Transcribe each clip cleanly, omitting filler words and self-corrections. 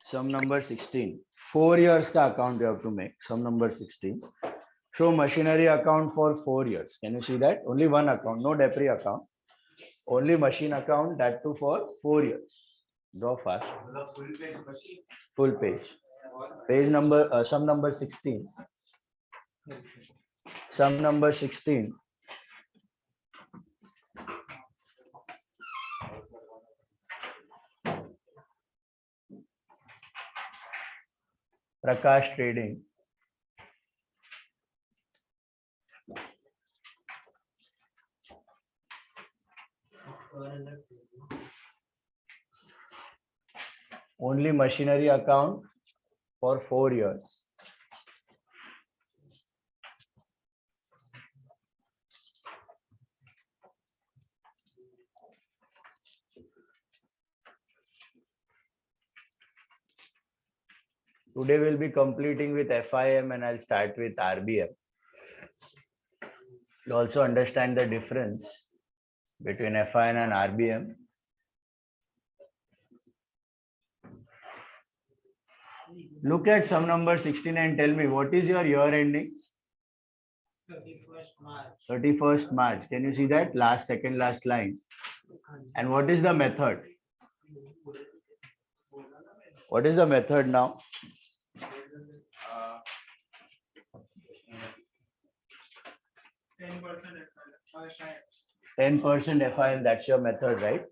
Sum number 16. 4 years का account you have to make. Sum number 16. Show machinery account for 4 years. Can you see that? Only one account, no depre account. Only machine account, that too for 4 years. Draw fast. Full page. Page number, sum number 16. Sum number 16. Prakash Trading. Only machinery account for 4 years. Today we'll be completing with FIM and I'll start with RBM. You also understand the difference between FIM and RBM. Look at sum number 16 and tell me what is your year ending? 31st March. 31st March. Can you see that? Second last line. And what is the method? What is the method now? 10% FIL, that's your method, right?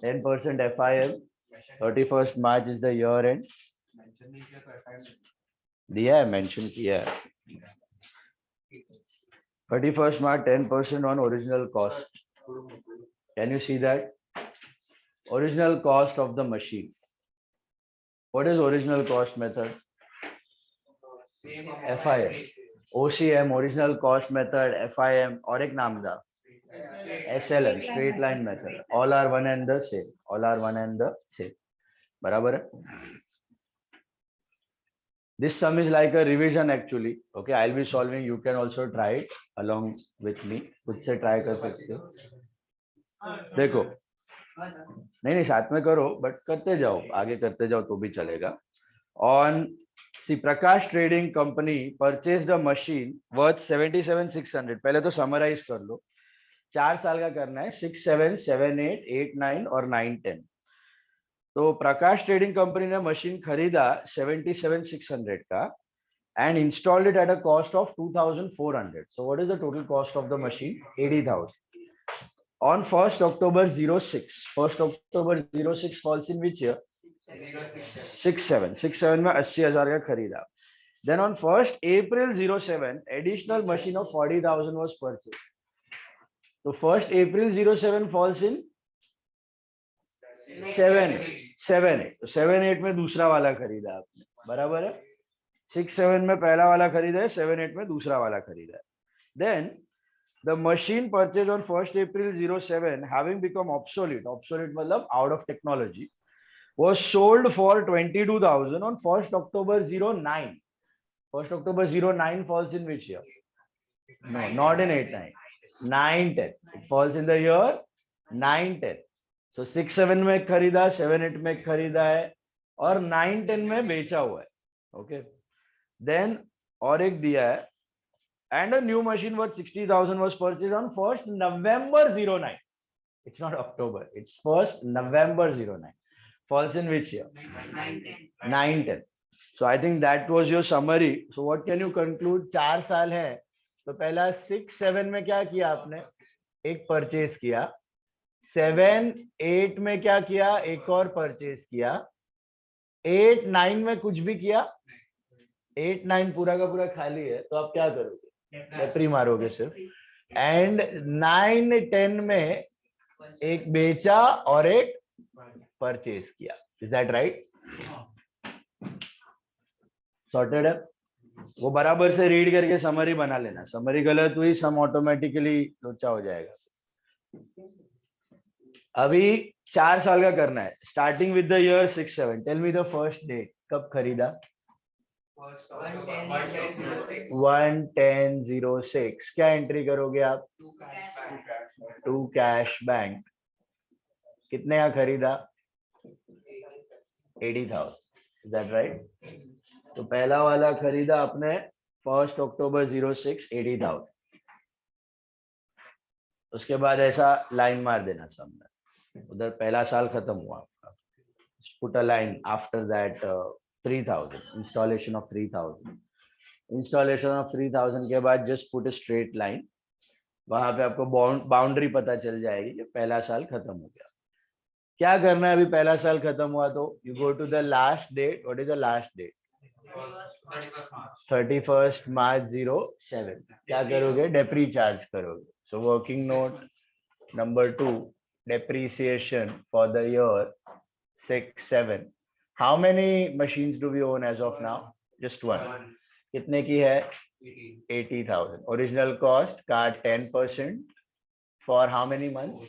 10% FIL. 31st March is the year end. दिया है, mention किया है. 31st March, 10% on original cost. Can you see that? Original cost of the machine. What is original cost method? FIM. OCM, original cost method, FIM, और एक नाम था SLM, straight line method. All are one and the same. All are one and the same. बराबर है? This sum is like a revision actually. Okay, I'll be solving. You can also try it along with me. खुद से try कर सकते हो. देखो, नहीं साथ में करो, but करते जाओ, आगे करते जाओ तो भी चलेगा. On see, Prakash Trading Company purchased a machine worth 77,600. पहले तो summarize कर लो. 4 साल का करना है. 6, 7, 7, 8, 8, 9 और 9, 10. तो प्रकाश ट्रेडिंग कंपनी ने मशीन खरीदा 77,600 का and installed it at a cost of 2,400. So what is the total cost of the machine? 80,000. On 1st October 06. 1st October 06 falls in which year? 67. 67 में 80,000 का खरीदा. Then on 1st April 07, additional machine of 40,000 was purchased. So 1st April 07 falls in 7-8. तो 7-8 में दूसरा वाला खरीदा आपने, बराबर है. 6-7 में पहला वाला खरीदा है, 7-8 में दूसरा वाला खरीदा है. Then the machine purchased on 1st April 07 having become obsolete मतलब out of technology, was sold for 22,000 on 1st October 09. 1st October 09 falls in which year? No, not in 8-9. 9-10. It falls in the year 9-10. So 6-7 में खरीदा, 7-8 में खरीदा है और 9-10 में बेचा हुआ है. Okay. Then और एक दिया है. And a new machine worth 60,000 was purchased on 1st November 09. It's not October. It's 1st November 09. Falls in which year? 9-10. So I think that was your summary. So what can you conclude? 4 साल है. तो पहला 6-7 में क्या किया आपने? एक purchase किया. 7-8 में क्या किया? एक और परचेज किया. 8-9 में कुछ भी किया? 8-9 पूरा का पूरा खाली है, तो आप क्या करोगे? डेप्री मारोगे सिर्फ. एंड 9-10 में एक बेचा और एक परचेज किया. Is that right? सॉर्टेड है. वो बराबर से रीड करके समरी बना लेना. समरी गलत हुई, सम ऑटोमेटिकली लोचा हो जाएगा. अभी 4 साल का करना है. Starting with the year 6-7. Tell me the first date. कब खरीदा? 1/10/06. क्या एंट्री करोगे आप? 2 कैश बैंक. कितने का खरीदा? 80,000. Is that right? तो पहला वाला खरीदा आपने 1 October 06, 80,000. उसके बाद ऐसा लाइन मार देना सामने, उधर पहला साल खत्म हुआ आपका. Put a line after that 3,000 installation of 3,000. Installation of 3,000 के बाद just put a straight line. वहां पे आपको बाउंड्री पता चल जाएगी कि पहला साल खत्म हो गया. क्या करना है अभी पहला साल खत्म हुआ तो you go to the last date. What is the last date? 31st March 07. क्या करोगे? डेप्री चार्ज करोगे. So working note number 2, depreciation for the year 6-7. How many machines do we own as of now? Just one. कितने की है? 80,000. Original cost का 10% for how many months?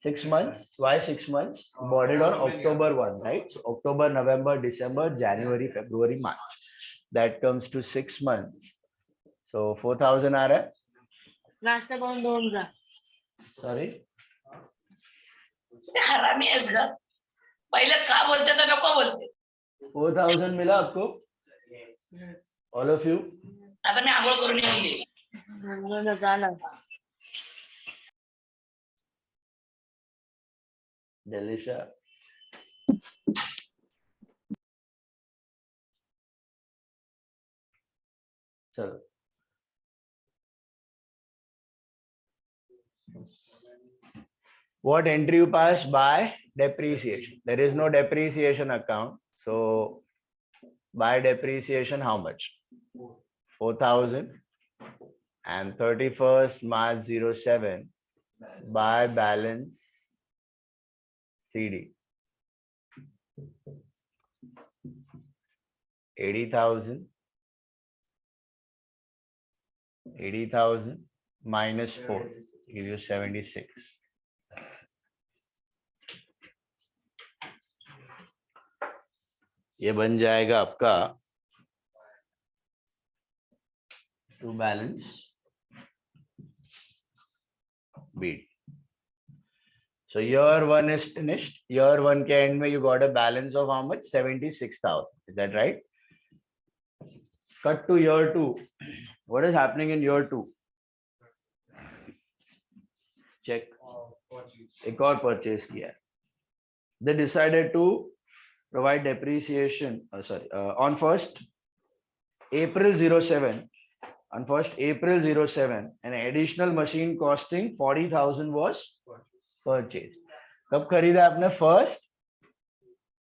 6 months. Why 6 months? Bought it on October 1, right? So October, November, December, January, February, March. That comes to 6 months. So 4,000 आ रहा है? Last account दोन जा. Sorry? हरामी आहेस ग. पहिलेच का बोलते तर नको बोलते. 4,000 मिला आपको? All of you? आता मी आंघोळ करून येऊन झालं. Delisha. चलो. What entry you pass by? Depreciation. There is no depreciation account. So by depreciation, how much? 4,000. And 31st March 07 by balance CD. 80,000. 80,000 minus 4 give you 76. ये बन जाएगा आपका टू बैलेंस बीट. So year 1 is finished. Year 1 के end में you got a balance of how much? 76,000. Is that right? Cut to year 2. What is happening in year 2? Check. एक और purchase किया. They decided to provide depreciation. On 1st April 07. On 1st April 07, an additional machine costing 40,000 was purchased. कब खरीदा आपने? 1st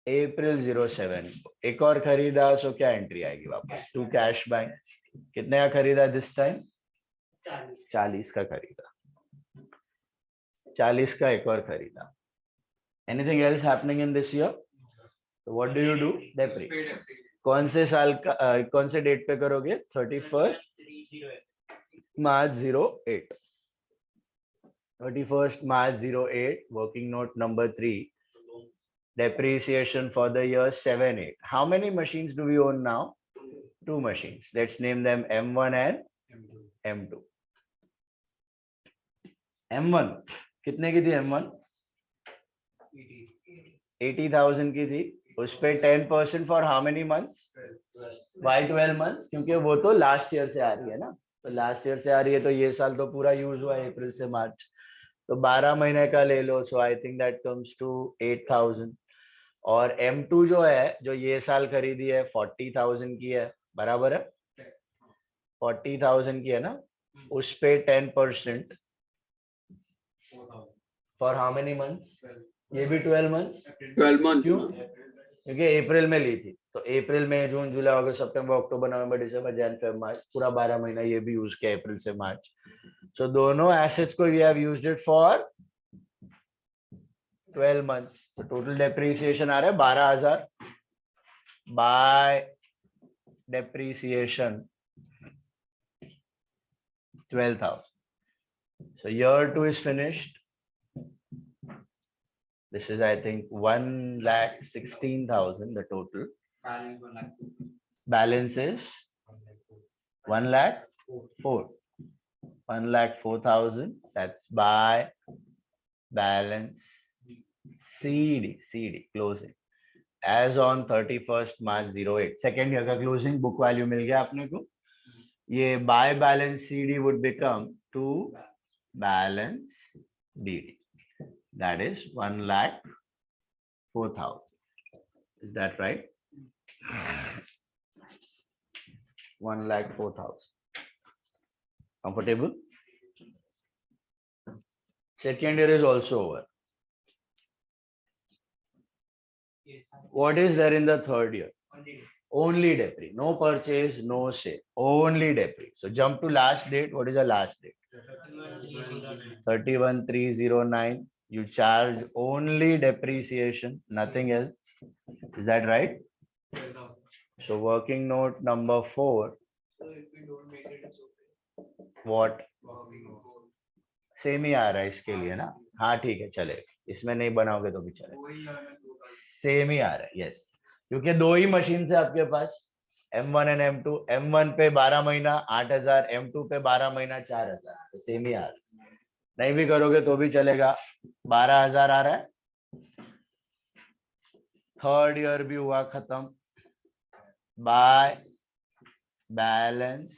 April 07. एक और खरीदा, सो क्या एंट्री आएगी वापस? To cash bank. कितने का खरीदा दिस टाइम? 40 का खरीदा. 40 का एक और खरीदा. Anything else happening in this year? So what do you do? Depre. कौन से साल का कौन से डेट पे करोगे? 31st March 08. 31st March 08. Working note number 3. Depreciation for the year 7-8. How many machines do we own now? 2 machines. Let's name them M1 and M2. M1 कितने की थी? M1 80,000 की थी. उस पे 10% for how many months? Why 12 months? क्योंकि वो तो लास्ट ईयर से आ रही है ना. तो लास्ट ईयर से आ रही है तो ये साल तो पूरा यूज हुआ है अप्रैल से मार्च. तो 12 महीने का ले लो. So I think that comes to 8,000. और M2 जो है, जो ये साल खरीदी है 40,000 की है. बराबर है? 40,000 की है ना. उस पे 10% फॉर हाउ मेनी मंथ्स? ये भी 12 मंथ्स. 12 months. क्यों? क्योंकि अप्रैल में ली थी. तो अप्रैल में जून जुलाई अगस्त सितंबर अक्टूबर नवंबर दिसंबर जनवरी फरवरी मार्च, पूरा 12 महीना ये भी यूज किया अप्रैल से मार्च. सो दोनों एसेट्स को we have used it for 12 months. तो टोटल डेप्रिसिएशन आ रहा है 12,000 by depreciation 12,000. So year 2 is finished. This is, I think, 1,16,000 the total. Balance is 1,04,000. 1,04,000. That's by balance CD closing. As on 31st March 08, second year का closing book value मिल गया आपने को। ये by balance CD would become to balance DD, that is 1,04,000. Is that right? 1,04,000. Comfortable? Second year is also over. Yes, What is there in the third year? only Only debris. No purchase, no sale. Only debris. So jump to last date. What is the last date? 31,309. 31,309. You charge only depreciation, nothing else. Is that right? So working note number 4. What? Same ही आ रहा है इसके लिए ना। हाँ ठीक है, चले, इसमें नहीं बनाओगे तो भी चले, सेम ही आ रहा है। यस, क्योंकि दो ही मशीन से आपके पास M1 एंड M2। M1 पे 12 महीना 8,000, M2 पे 12 महीना 4,000, तो सेम ही आ रहा है। नहीं भी करोगे तो भी चलेगा, 12,000 आ रहा है। थर्ड ईयर भी हुआ खत्म। बाय बैलेंस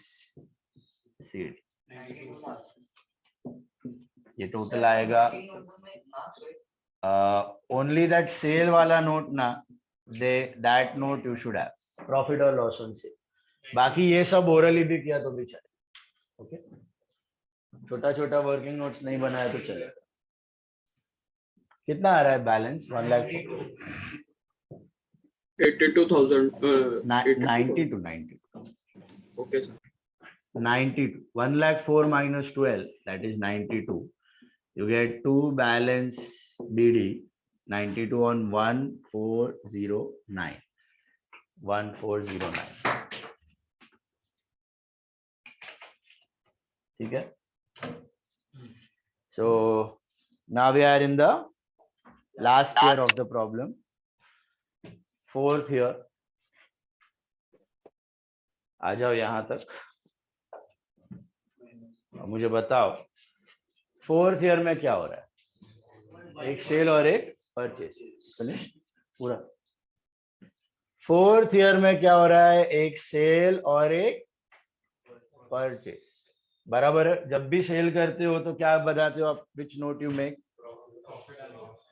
सीड, ये टोटल आएगा। ओनली दैट सेल वाला नोट ना, they that note you should have profit और लॉस ऑन सेल। बाकी ये सब ओरली भी किया तो भी चले। ओके, छोटा छोटा वर्किंग नोट्स नहीं बनाया तो चलेगा। कितना आ रहा है balance? 82,000. 92. Okay, sir. 92. 1,04,000 minus 12, that is 92. You get 2 balance DD, 92 on 1,409. 1,409. ठीक है? So now we are in the last year of the problem. Fourth year. आ जाओ यहां तक, मुझे बताओ फोर्थ ईयर में क्या हो रहा है? एक सेल और एक परचेज। फिनिश पूरा। फोर्थ ईयर में क्या हो रहा है? एक सेल और एक परचेज। बराबर है। जब भी सेल करते हो तो क्या बताते हो आप? विच नोट यू मेक?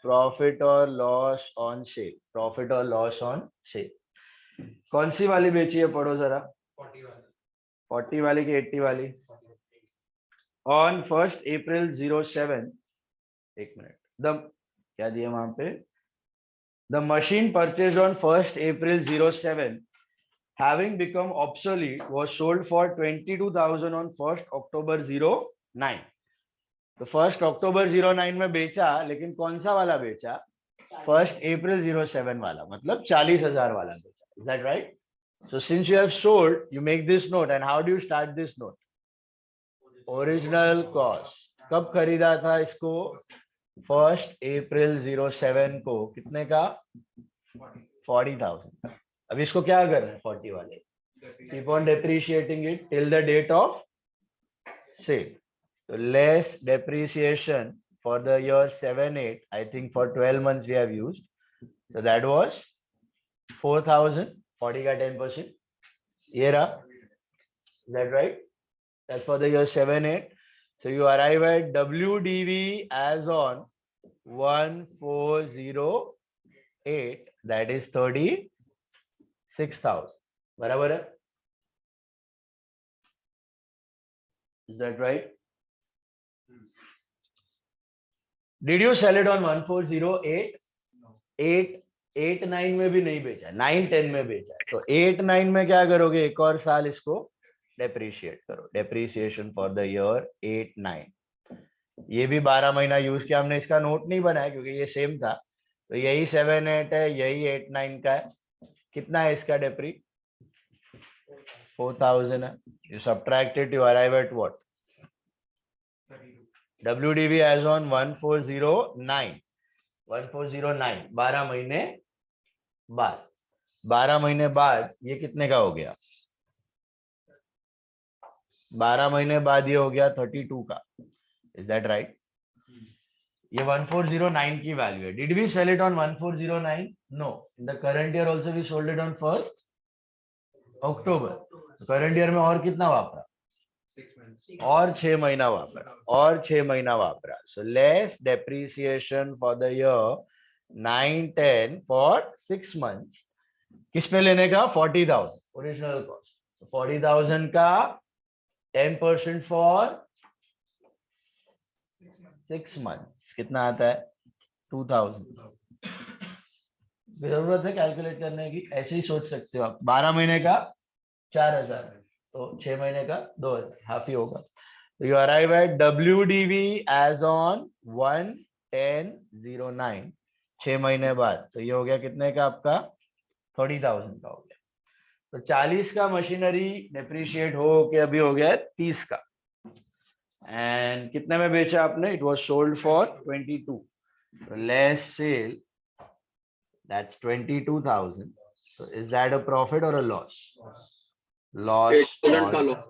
प्रॉफिट और लॉस ऑन सेल। प्रॉफिट और लॉस ऑन सेल। कौन सी वाली बेची है? पढ़ो जरा। 40 वाली की 80 वाली? ऑन 1st April 07, एक मिनट, द क्या दिया वहां पे? The machine purchase on 1st April 07 having become obsolete was sold for 22,000 on 1st October 09. तो 1st October 09 में बेचा, लेकिन कौन सा वाला बेचा? 1st April 07 वाला, मतलब 40,000 वाला बेचा। Is that right? So since you have sold, you make this note, and how do you start this note? Original cost. कब खरीदा था इसको? 1st April 07 को। कितने का? 40,000 का। अब इसको क्या करना है? 40 वाले keep on depreciating it till the date of sale. तो less depreciation for the year 7-8, I think for 12 months we have used, so that was 4,000। 40 का 10%, ये रहा। Is that right? That's for the year 7-8. So you arrive at WDV as on 1,408, that is 36,000. बराबर है? Is that right? Did you sell it on 1,408? 8-9 में भी नहीं बेचा, 9-10 में बेचा। तो 8-9 में क्या करोगे? एक और साल इसको डेप्रिशिएट करो। Depreciation for the year 8-9। ये भी 12 महीना यूज किया हमने, इसका नोट नहीं बनाया क्योंकि ये सेम था। तो यही 7-8 है, यही 8-9 का है। कितना है इसका डेप्री? 4,000 है। You subtract it, you arrive at what? WDV as on 1,409। 1,409 12 महीने बाद। 12 महीने बाद ये कितने का हो गया? 12 महीने बाद ये हो गया 32 का। Is that right? ये 1409 की वैल्यू है. Did we sell it on 1409? No. In the current year also we sold it on 1st October. Current year में और कितना वापरा? 6 months. और 6 महीना वापरा. और 6 महीना वापरा. So less depreciation for the year 9-10 for 6 months. किस पे लेने का? 40,000 ओरिजिनल कॉस्ट. 40,000 का 10% फॉर 6 months कितना आता है? 2,000. जरूरत है कैलकुलेट करने की? ऐसे ही सोच सकते हो आप. 12 महीने का 4,000 तो 6 महीने का 2,000, हाफ ही होगा. तो you arrive at WDV as on 1/10/09. 6 महीने बाद. तो ये हो गया कितने का आपका? 30,000 का हो गया. तो 40 का मशीनरी डेप्रिशिएट हो के अभी हो गया 30 का. एंड कितने में बेचा आपने? It was sold for 22. Less sale, that's 22,000. So is that a profit or a loss? Loss 8,000 का on loss.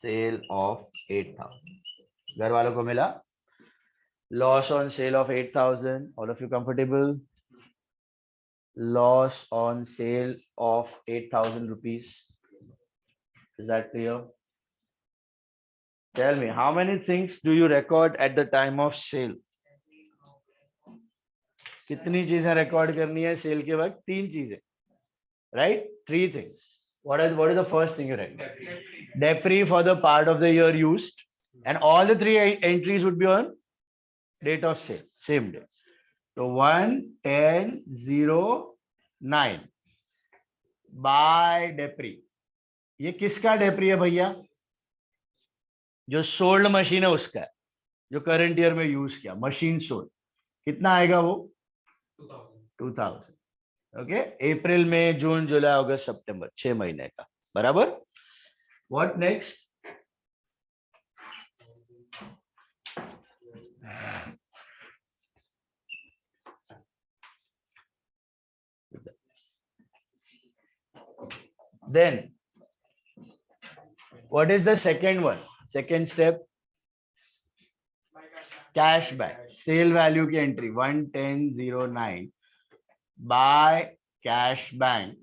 sale of 8,000. घर वालों को मिला? Loss on sale of 8,000. All of you comfortable? Loss on sale of 8,000 rupees. Is that clear? Tell me, how many things do you record at the time of sale? कितनी चीजें record करनी है cell के वक्त? 3 चीजें, right? 3 things. What is the first thing you record? Depri for the part of the year used, and all the 3 entries would be on date of sale, same day. So 1/10/09 by Depri. ये किसका डेप्री है भैया? जो sold machine है उसका है, जो current year में यूज किया. मशीन सोल्ड कितना आएगा वो? 2,000. ओके. अप्रैल, मई, जून, जुलाई, अगस्त, सितंबर, 6 महीने का. बराबर. What next? Then what is the second one? Second step, cash bank. Sale value की एंट्री 1/10/09 बाय कैश बैंक.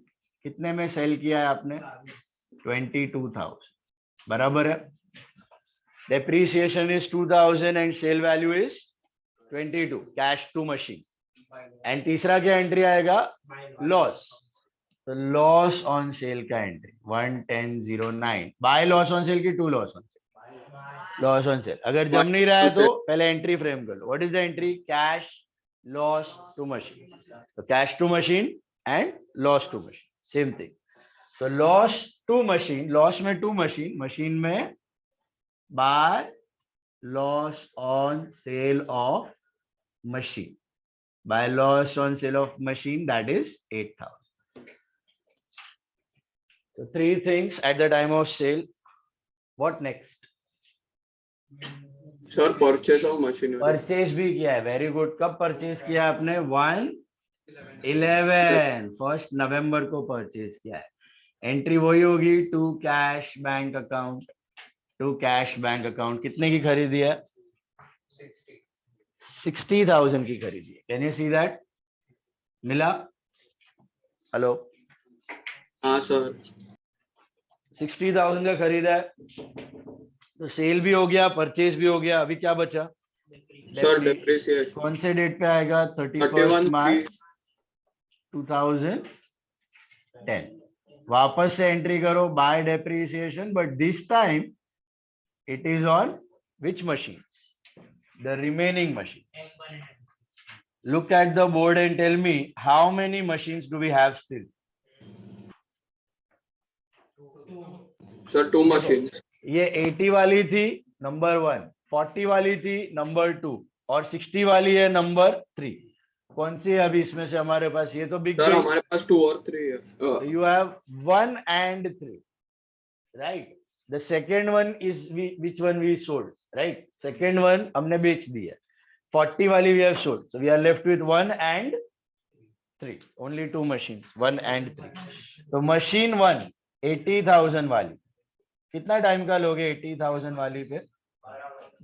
कितने में सेल किया है आपने? 22,000. बराबर है. Depreciation is 2,000 and sale value is 22. Cash to machine. एंड तीसरा क्या एंट्री आएगा? लॉस. तो लॉस ऑन सेल का entry 1/10/09 by loss on sale की 2 loss on sale. Loss on sale. अगर जम नहीं रहा है तो पहले एंट्री फ्रेम कर लो. What is the entry? Cash loss to machine. तो cash to machine and loss to machine, same thing. तो लॉस टू मशीन, लॉस में टू मशीन, मशीन में by loss on sale of machine. By loss on sale of machine, that is 8,000. So 3 things at the time of sale. What next? Sir, purchase of machinery. Purchase भी किया है. Very good. कब purchase किया आपने? 1/11 1 नवंबर को purchase किया है. Entry वही होगी to cash bank account. To cash bank account. कितने की खरीदी है? 60,000 की खरीदी है. Can you see that? मिला? हेलो. हाँ सर. 60,000 का खरीदा है. तो सेल भी हो गया, परचेज भी हो गया. अभी क्या बचा? सर डेप्रिसिएशन कौन से डेट पे आएगा? 31 मार्च 2010. वापस से एंट्री करो bye depreciation, but this time it is on which machine? The remaining machine. Look at the board and tell me how many machines do we have still? Sir 2 machines. ये 80 वाली थी number 1, 40 वाली थी number 2 और 60 वाली है number 3. कौन सी है अभी इसमें से हमारे पास? ये तो बिग. सर हमारे पास 2 और 3 है. You have 1 and 3, right? The second one is which one we sold, right? Second one हमने बेच दी है. 40 वाली we have sold, so we are left with 1 and 3. Only 2 machines, 1 and 3. तो machine 1 80,000 वाली कितना टाइम का लोगे? 80,000 वाली पे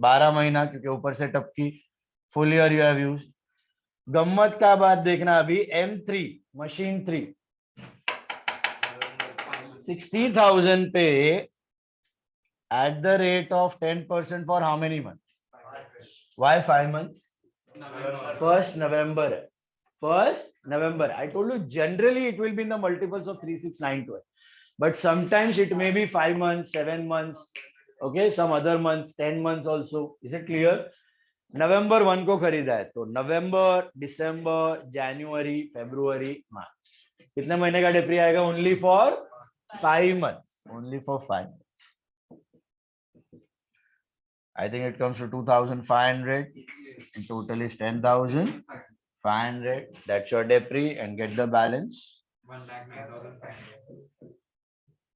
12 महीना, क्योंकि ऊपर से टपकी. Full year you have used. गम्मत का बात देखना अभी, M3 मशीन 3 60,000 पे at the rate of 10% for how many months? Why 5 months? First November. First November. I told you generally it will be in the multiples of 3, 6, 9, 12. But sometimes it may be 5 months, 7 months. Okay, some other months, 10 months also. Is it clear? November 1 को खरीदा है तो November, December, January, February, March. कितने महीने का डेप्री आएगा? Only for 5 months. Only for 5 months. I think it comes to 2,500. In total is 10,500. That's your depree and get the balance. 1,09,500.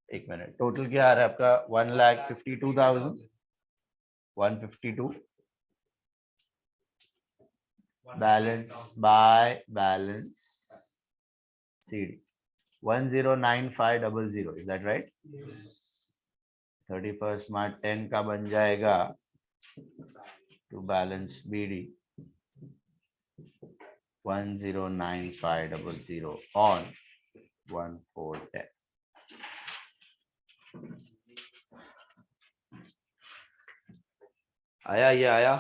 एक minute, total क्या आ रहा है आपका? 1,52,000. 152. Balance by balance CD 109500. Is that right? 31st March 10 का बन जाएगा to balance BD 109500 on 1410. आया ये आया?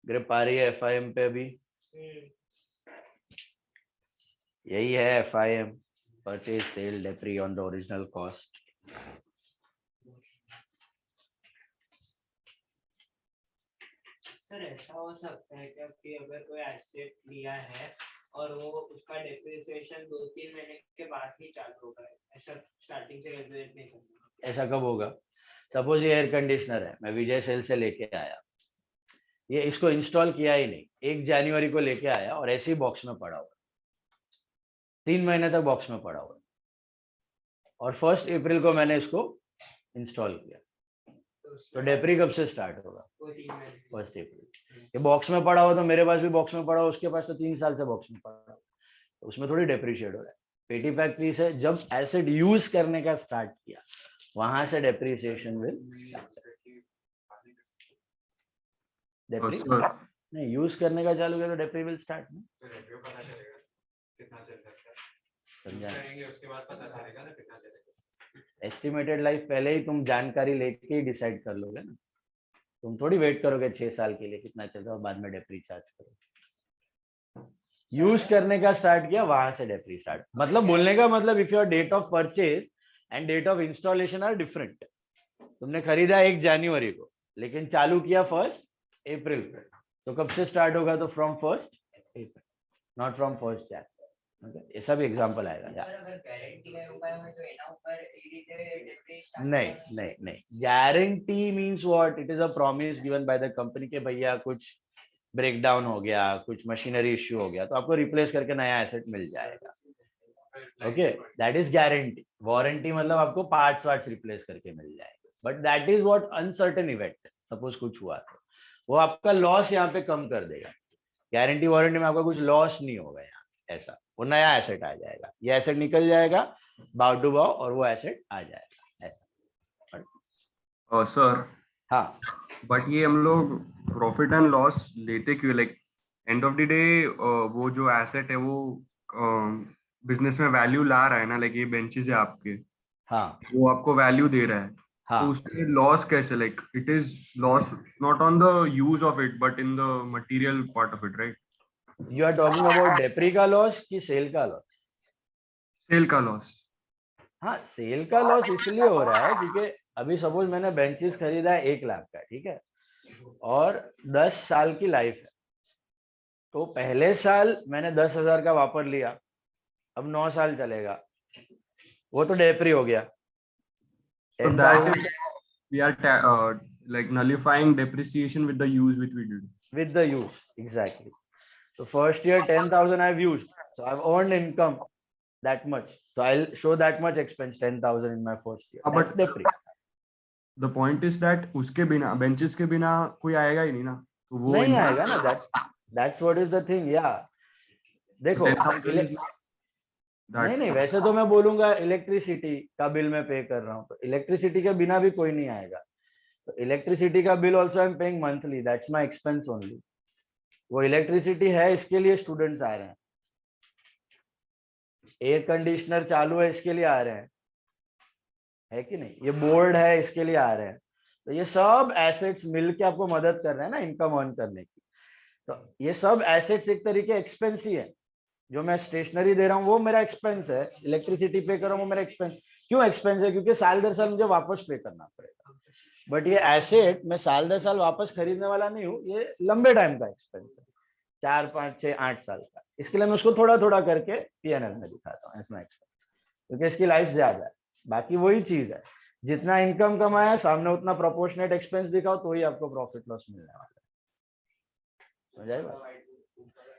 ग्रिप आ रही है FIM पे अभी? यही है FIM, purchase sale depree on the original cost. Sir ऐसा हो सकता है क्या कि अगर कोई एसेट लिया है और वो उसका डेप्रिसिएशन 2-3 महीने के बाद ही चालू होगा, ऐसा स्टार्टिंग से कैलकुलेट नहीं करना? ऐसा कब होगा? सपोज ये एयर कंडीशनर है, मैं विजय सेल से लेके आया, ये इसको इंस्टॉल किया ही नहीं, 1 जनवरी को लेके आया और ऐसे ही बॉक्स में पड़ा हुआ, 3 महीने तक बॉक्स में पड़ा हुआ, और 1 अप्रैल को मैंने इसको इंस्टॉल किया, तो डेप्री कब से स्टार्ट होगा? 1 अप्रैल। ये बॉक्स में पड़ा हो तो मेरे पास भी बॉक्स में पड़ा हो, उसके पास तो 3 साल से बॉक्स में पड़ा हो, तो उसमें थोड़ी डेप्रिशिएट हो रहा है। पेटी पैक पीस है, जब एसिड यूज करने का स्टार्ट किया वहां से डेप्रिसिएशन विल नहीं, यूज करने का चालू किया तो डेप्री विल स्टार्ट नहीं। एस्टिमेटेड लाइफ पहले ही तुम जानकारी लेके ही डिसाइड कर लोगे ना, तुम थोड़ी वेट करोगे 6 साल के लिए कितना चल रहा है बाद में डेप्री चार्ज करो। यूज करने का स्टार्ट किया वहां से डेप्री स्टार्ट, मतलब बोलने का मतलब if your date of purchase and date of installation are different. तुमने खरीदा 1 जनवरी को लेकिन चालू किया 1 अप्रैल को, तो कब से स्टार्ट होगा? तो फ्रॉम 1 अप्रैल, नॉट फ्रॉम 1 जनवरी। ऐसा भी एग्जांपल आएगा यार। नहीं नहीं नहीं, guarantee means what? It is a promise given by the company के भैया कुछ ब्रेक डाउन हो गया, कुछ मशीनरी इश्यू हो गया तो आपको रिप्लेस करके नया एसेट मिल जाएगा। Okay, that is guarantee. Warranty मतलब आपको पार्ट्स रिप्लेस करके मिल जाएगा, but that is what uncertain event. Suppose कुछ हुआ तो वो आपका लॉस यहाँ पे कम कर देगा। गारंटी वारंटी में आपका कुछ लॉस नहीं होगा यहाँ, ऐसा वो नया एसेट आ जाएगा, ये एसेट निकल जाएगा भाव टू भाव और वो एसेट आ जाएगा ऐसा। सर हाँ, बट ये हम लोग प्रॉफिट एंड लॉस लेते क्यों? Like end of the day वो जो एसेट है वो बिजनेस में वैल्यू ला रहा है ना, लाइक ये बेंचेस है आपके, हाँ, वो आपको वैल्यू दे रहा है, हाँ। तो उसमें लॉस कैसे? Like it is loss not on the use of it but in the material part of it, right? You are talking about depre का लॉस कि सेल का लॉस? सेल का लॉस। हाँ, सेल का लॉस इसलिए हो रहा है क्योंकि अभी सपोज मैंने बेंचेस खरीदा है 1 लाख का, ठीक है, और 10 साल की लाइफ है, तो पहले साल मैंने 10,000 का वापर लिया, अब 9 साल चलेगा, वो तो डेप्री हो गया। So that is we are like nullifying depreciation with the use which we did. With the use, exactly. So first year 10,000 I've used, so I've earned income that much, so I'll show that much expense 10,000 in my first year. But That's depreciation. the point is that उसके बिना benches के बिना कोई आएगा ही नहीं ना, तो वो नहीं आएगा ना, that's what is the thing, yeah. देखो नहीं, वैसे तो मैं बोलूंगा इलेक्ट्रिसिटी का बिल मैं पे कर रहा हूँ, तो इलेक्ट्रिसिटी के बिना भी कोई नहीं आएगा, इलेक्ट्रिसिटी का bill also I am paying monthly, that's my expense only. वो इलेक्ट्रिसिटी है इसके लिए स्टूडेंट्स आ रहे हैं, एयर कंडीशनर चालू है इसके लिए आ रहे हैं, है कि नहीं, ये बोर्ड है इसके लिए आ रहे हैं। तो ये सब एसेट्स मिलके आपको मदद कर रहे हैं ना इनकम अर्न करने की। तो ये सब एसेट्स एक तरीके एक्सपेंस ही है। जो मैं स्टेशनरी दे रहा हूँ वो मेरा एक्सपेंस है, इलेक्ट्रिसिटी पे कर रहा हूँ वो मेरा एक्सपेंस। क्यों एक्सपेंस है? क्योंकि साल दर साल मुझे वापस पे करना पड़ेगा। बट ये एसेट मैं साल दर साल वापस खरीदने वाला नहीं हूँ, ये लंबे टाइम का एक्सपेंस है, 4 5 6 8 साल का। इसके लिए मैं उसको थोड़ा थोड़ा करके पीएनएल में दिखाता हूँ इसमें एक्सपेंस, क्योंकि इसकी लाइफ ज्यादा है। बाकी वही चीज है, जितना इनकम कमाया सामने उतना प्रोपोर्शनेट एक्सपेंस दिखाओ तो ही आपको प्रॉफिट लॉस मिलने वाला है। समझ आएगा?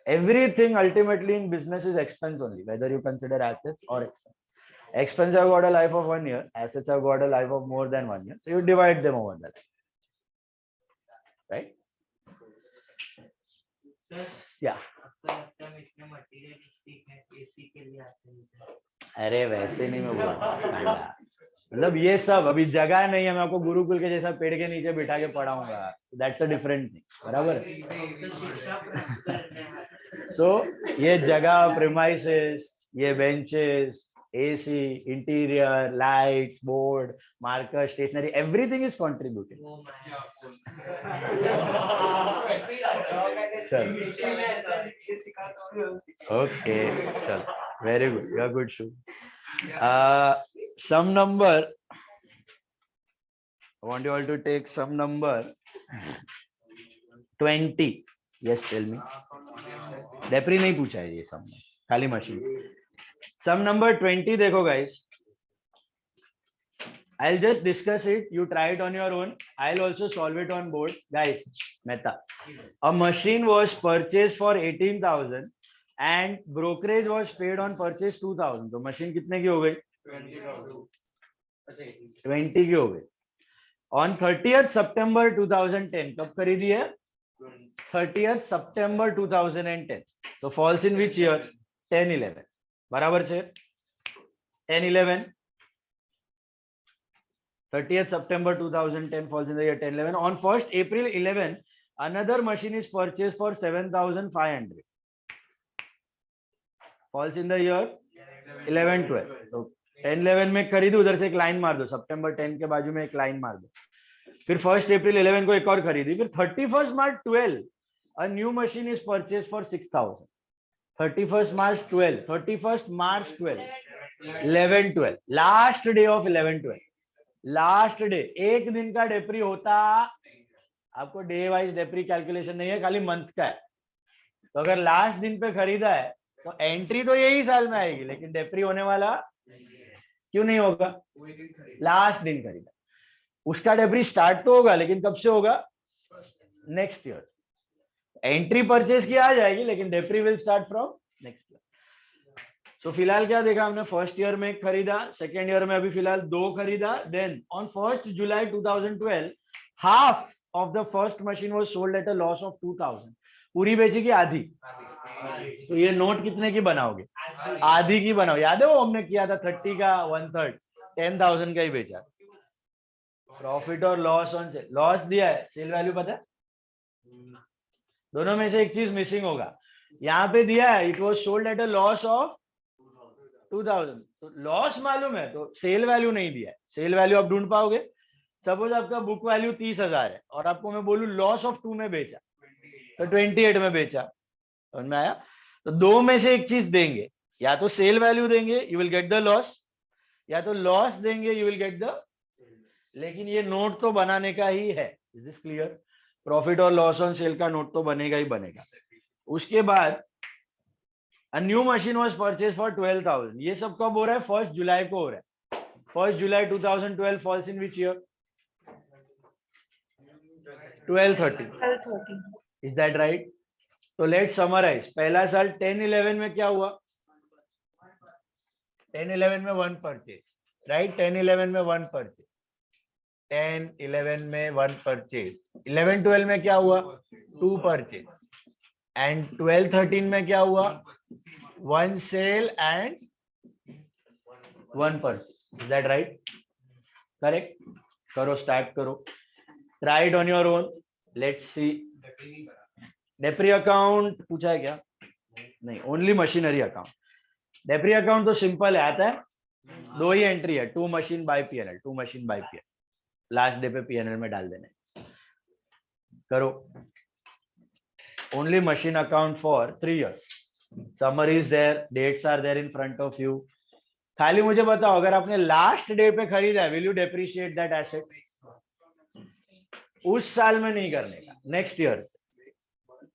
Everything ultimately in business is expense only, whether you consider assets or expense. Expense have got a life of 1 year, assets have got a life of more than 1 year, so you divide them over the life, right? Sir Yeah. आपको लगता है इतने materialistic है AC के लिए आते हैं? अरे वैसे नहीं मैं बोल रहा, मतलब ये सब अभी जगह नहीं है, मैं आपको गुरुकुल के जैसा पेड़ के नीचे बिठा के पढ़ाऊंगा, दैट्स अ डिफरेंट थिंग, बराबर है? तो शिक्षा प्राप्त करने हैं। सो ये जगह, प्रीमाइसेस, ये benches, AC, interior, lights, board, marker, stationery, everything is contributing. वो मैं ओके, चल, very good, you are good shoe. Some number, I want you all to take some number 20. Yes, tell me. डेप्री नहीं पूछा है ये सम में, खाली मशीन। सम number 20 देखो guys, I'll just discuss it, you try it on your own, I'll also solve it on board. Guys, meta, a machine was purchased for 18,000 and brokerage was paid on purchase 2,000, तो machine कितने की हो गई? 20 की हो गई। On 30th September 2010, कब खरीदी है? 30th September 2010, तो falls in which year? 10-11, बराबर છે? 10-11, 30th September 2010 falls in the year 10-11. On 1st April 11, another machine is purchased for 7,500, falls in the year 11-12. तो 10-11 में खरीदी, उधर से एक लाइन मार दो, September 10 के बाजू में एक लाइन मार दो। फिर 1st April 11 को एक और खरीदी, फिर 31st March 12 a new machine is purchased for 6,000. 31st March 12, 31st March 12, 11-12, last day of 11-12, last day, एक दिन का डेप्री होता, आपको डे वाइज डेप्री कैलकुलेशन नहीं है, खाली मंथ का है। तो अगर लास्ट दिन पे खरीदा है तो एंट्री तो यही साल में आएगी, लेकिन डेप्री होने वाला क्यों नहीं होगा? लास्ट दिन खरीदा, उसका डेप्री स्टार्ट तो होगा, लेकिन कब से होगा? Next year. एंट्री परचेज की आ जाएगी, लेकिन depre will start from next year. तो फिलहाल क्या देखा हमने? फर्स्ट ईयर में खरीदा, सेकेंड ईयर में अभी फिलहाल 2 खरीदा। Then on 1st July 2012 half of the first machine was sold at a loss of 2,000। पूरी बेची की आधी? तो ये नोट कितने की बनाओगे? आधी की बनाओ। याद है वो हमने किया था 30 का 1/3, 10,000 का ही बेचा। प्रॉफिट और लॉस ऑन सेल, लॉस दिया है, सेल वैल्यू पता है? दोनों में से एक चीज मिसिंग होगा। यहाँ पे दिया है it was sold at a loss of 2,000, तो लॉस मालूम है, तो सेल वैल्यू नहीं दिया है। सेल वैल्यू आप ढूंढ पाओगे? सपोज आपका बुक वैल्यू 30,000 है और आपको मैं बोलूं लॉस ऑफ 2 में बेचा, तो 28 में बेचा। समझ में आया? तो दो में से एक चीज देंगे, या तो सेल वैल्यू देंगे, you will get the loss, या तो लॉस देंगे, यू विल गेट द। लेकिन ये नोट तो बनाने का ही है। Is this clear? प्रॉफिट और लॉस ऑन सेल का नोट तो बनेगा ही बनेगा। उसके बाद A new machine was purchased for 12,000. ये सब कब हो रहा है? 1st जुलाई को हो रहा है। 1st July 2012 falls in which year? 12/30. Is that right? तो let's summarize. पहला साल 10-11 में क्या हुआ? 10-11 में 1 परचेज, राइट? 10-11 में 1 परचेज, 10-11 में 1 परचेज। 11-12 में क्या हुआ? 2 परचेज। एंड 12-13 में क्या हुआ? 1 sale and 1 purchase. Is that right? Correct? करो, स्टार्ट करो। Try it on your own. Let's see. Depre account पूछा है क्या? नहीं, only machinery account. Depre account तो सिंपल है, आता है. 2 ही एंट्री है, 2 machine by PNL, 2 machine by PNL. Last day पे पीएनएल में डाल देने. करो. Only machine account for 3 years. Summary is there, dates are there in front of you. खाली मुझे बताओ, अगर आपने लास्ट डे पे खरीदा है, will you depreciate that asset? उस साल में नहीं करने का, नेक्स्ट ईयर.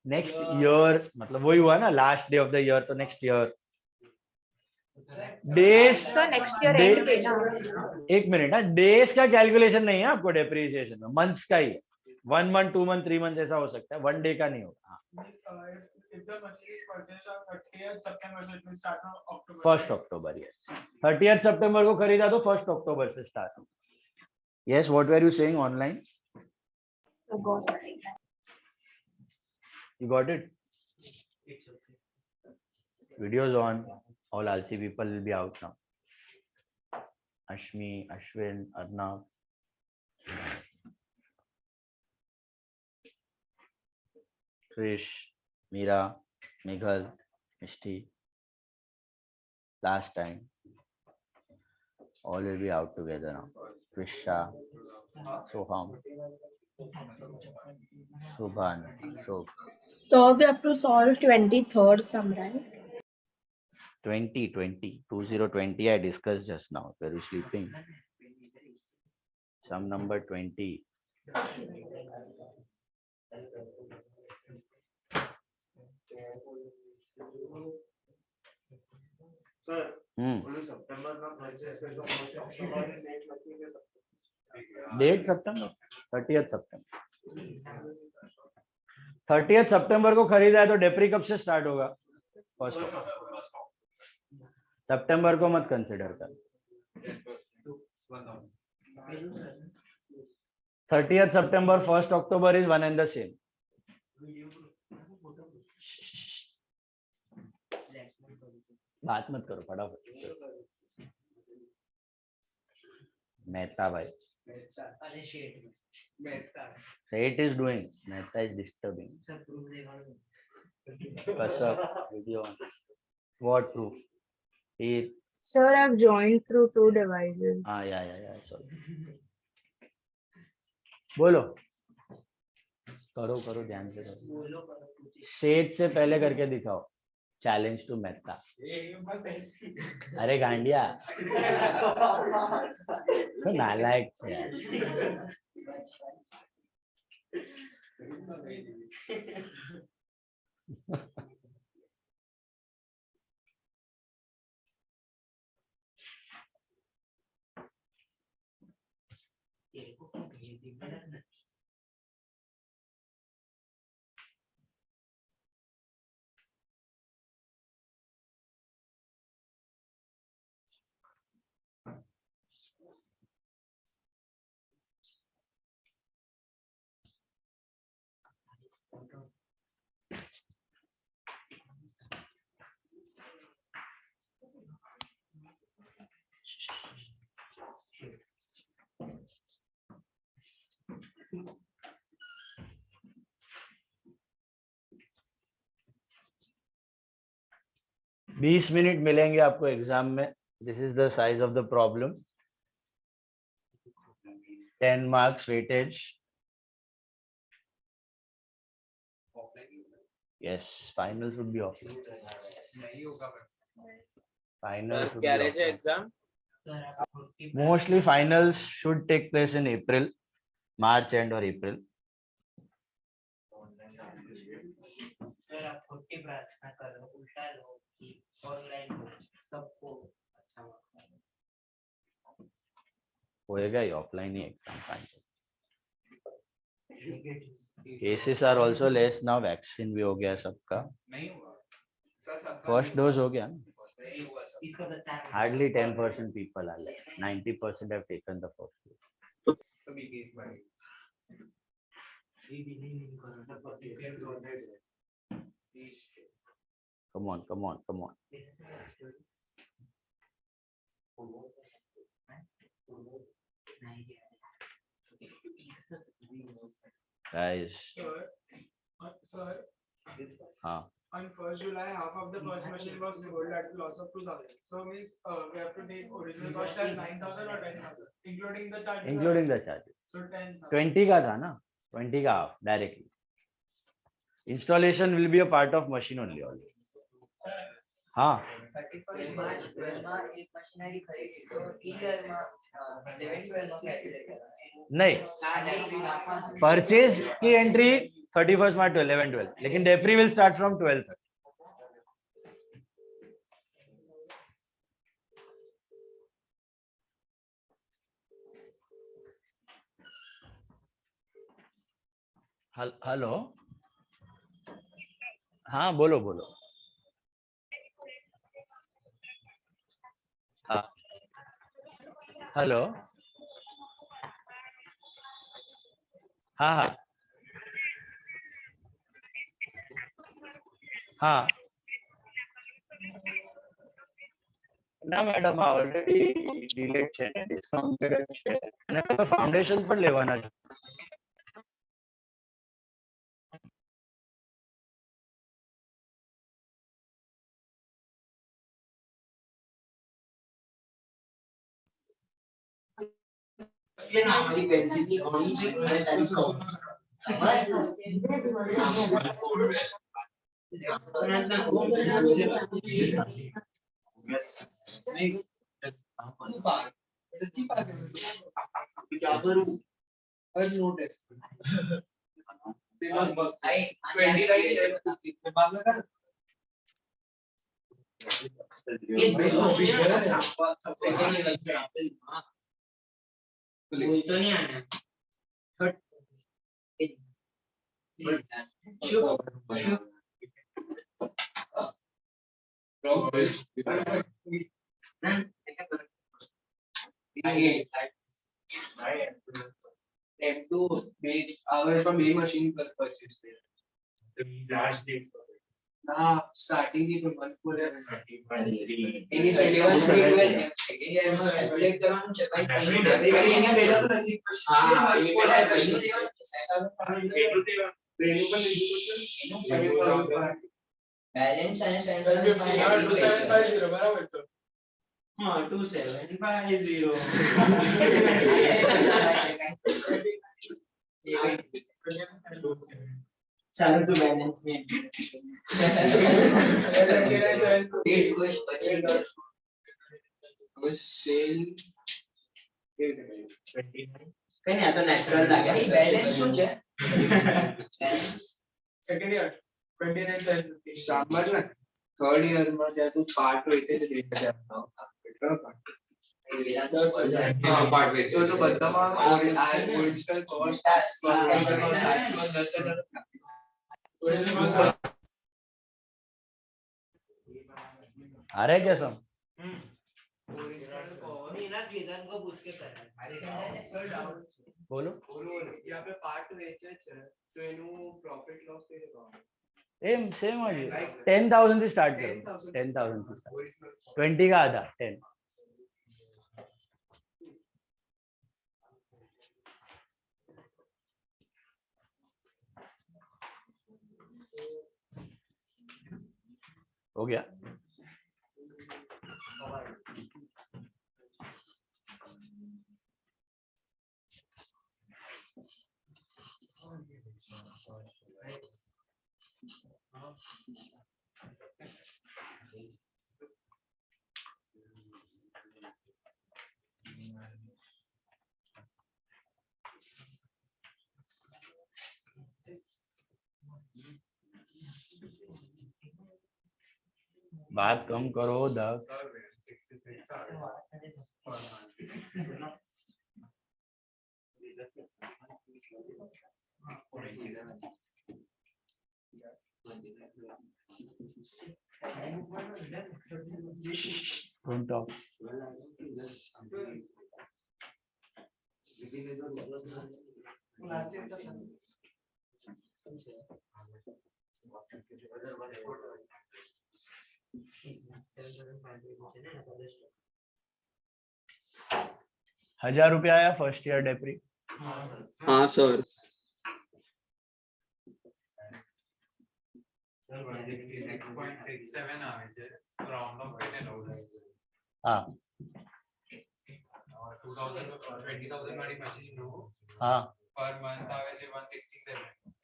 नेक्स्ट ईयर मतलब वही हुआ ना, last day of the year, तो next year. Days sir next year end पे ना. एक मिनट, हाँ, डेज का कैलकुलेशन नहीं है आपको डेप्रिसिएशन में, मंथ्स का ही है. 1 month, 2 month, 3 months ऐसा हो सकता है, 1 day का नहीं होगा. First October. Yes, 30th September को खरीदा तो 1st October से स्टार्ट हो. Yes, what were you saying online? You got it? Videos on. All Alsi people will be out now. Ashmi, Ashwin, Arnav. Krish, Meera, Meghal, Mishti. Last time. All will be out together now. Krisha, Soham, Subhan, Shobh. So we have to solve 23rd sum, right? 2020 I discussed just now. Were you sleeping? Sum number 20. Date सितंबर 30th September. 30th September को खरीदा है तो डेप्री कब से start होगा? 1st सितंबर को मत कंसिडर कर. 30th September, 1st October is one and the same. बात मत करो फटाफट. मेहता भाई. It is doing. Mehta is disturbing. Kasap, video on. What proof? He. Sir, I've joined through 2 devices. Yeah. Sorry. बोलो. करो ध्यान से करो. शेड से पहले करके दिखाओ. Challenge to Mehta. अरे गांडिया. तो नालायक है यार. बीस मिनट मिलेंगे आपको एग्जाम में. This is the size of the problem. 10 marks weightage. Yes, finals would be offline. Finals would be offline. Exam Mostly finals should take place in April, March end or April. Sir आप छोटी प्रार्थना करो, उल्टा लो कि online हो, सबको अच्छा marks होएगा ही ऑफलाइन ही exam. Final cases are also less now. Vaccine भी हो गया सबका. फर्स्ट डोज हो गया. इसका बच्चा Hardly 10% people are left. 90% have taken the first dose. Come on. guys. Sir, हाँ on 1st July, half of the first machine was sold at a loss of 2,000. So means we have to take original cost as 9,000 or 10,000, including the charges. including the charges. So 10,000. 20 का था ना, 20 का half directly. Installation will be a part of machine only always. हाँ 31st March 12 માં એક machinery ખરીદી તો ઈયર માં 11 12 માં કેલ્ક્યુલેટ કરવાનું नहीं, परचेज की एंट्री 31st मार्च 11 12, लेकिन डेप्री विल स्टार्ट फ्रॉम 12 तक. हेलो, हाँ बोलो बोलो. हाँ हेलो, हाँ हाँ हाँ ના મેડમ ઓલરેડી ડિલેટ છે ને, ડિસ્કાઉન્ટ પીરિયડ છે અને તમે ફાઉન્ડેશન પણ લેવાના છે. तो नहीं आना. to make our from main machine per purchase. The last date for it. Starting the month for the Any any 21 second year में calculate करवाना चाहिए. any depreciation बेटा तो नहीं. हाँ ये balance and 7,550 बराबर तो. हाँ 2750. चालू तो बैलेंस नहीं. डेट कुछ बचेगा. बस सेल कहीं नहीं आता नेचुरल लगा. बैलेंस શું છે? Balance Second year 29,750. સાંભળ ને થર્ડ યર માં જ્યાં તું પાર્ટ હોય તે જ દેખા જાય. કેટલા પાર્ટ? હા પાર્ટ વેચે તો બધામાં ઓરિજિનલ કોસ્ટ 10,000. आ रहे क्या सब? वेदन को पूछ के करना. बोलो. यहाँ पे पार्ट वेचे છે તો એનું પ્રોફિટ લોસ કઈ રીતે કરવાનું? सेम हो जी. 10,000 से स्टार्ट करो. 10,000 से start. 20 का आधा 10. हो गया. बात कम करो दस. Don't talk. ₹1,000 आया फर्स्ट ईयर डेप्री. हाँ सर. हाँ हाँ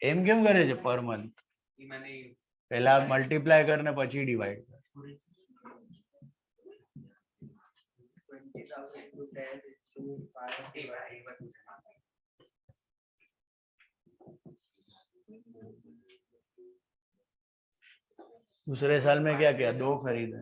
એમ કેમ કરે છે પર મંથ પહેલા મલ્ટીપ્લાય કરને પછી ડિવાઈડ કર 20,000 to 10 to 5. दूसरे साल में क्या किया 2 खरीदे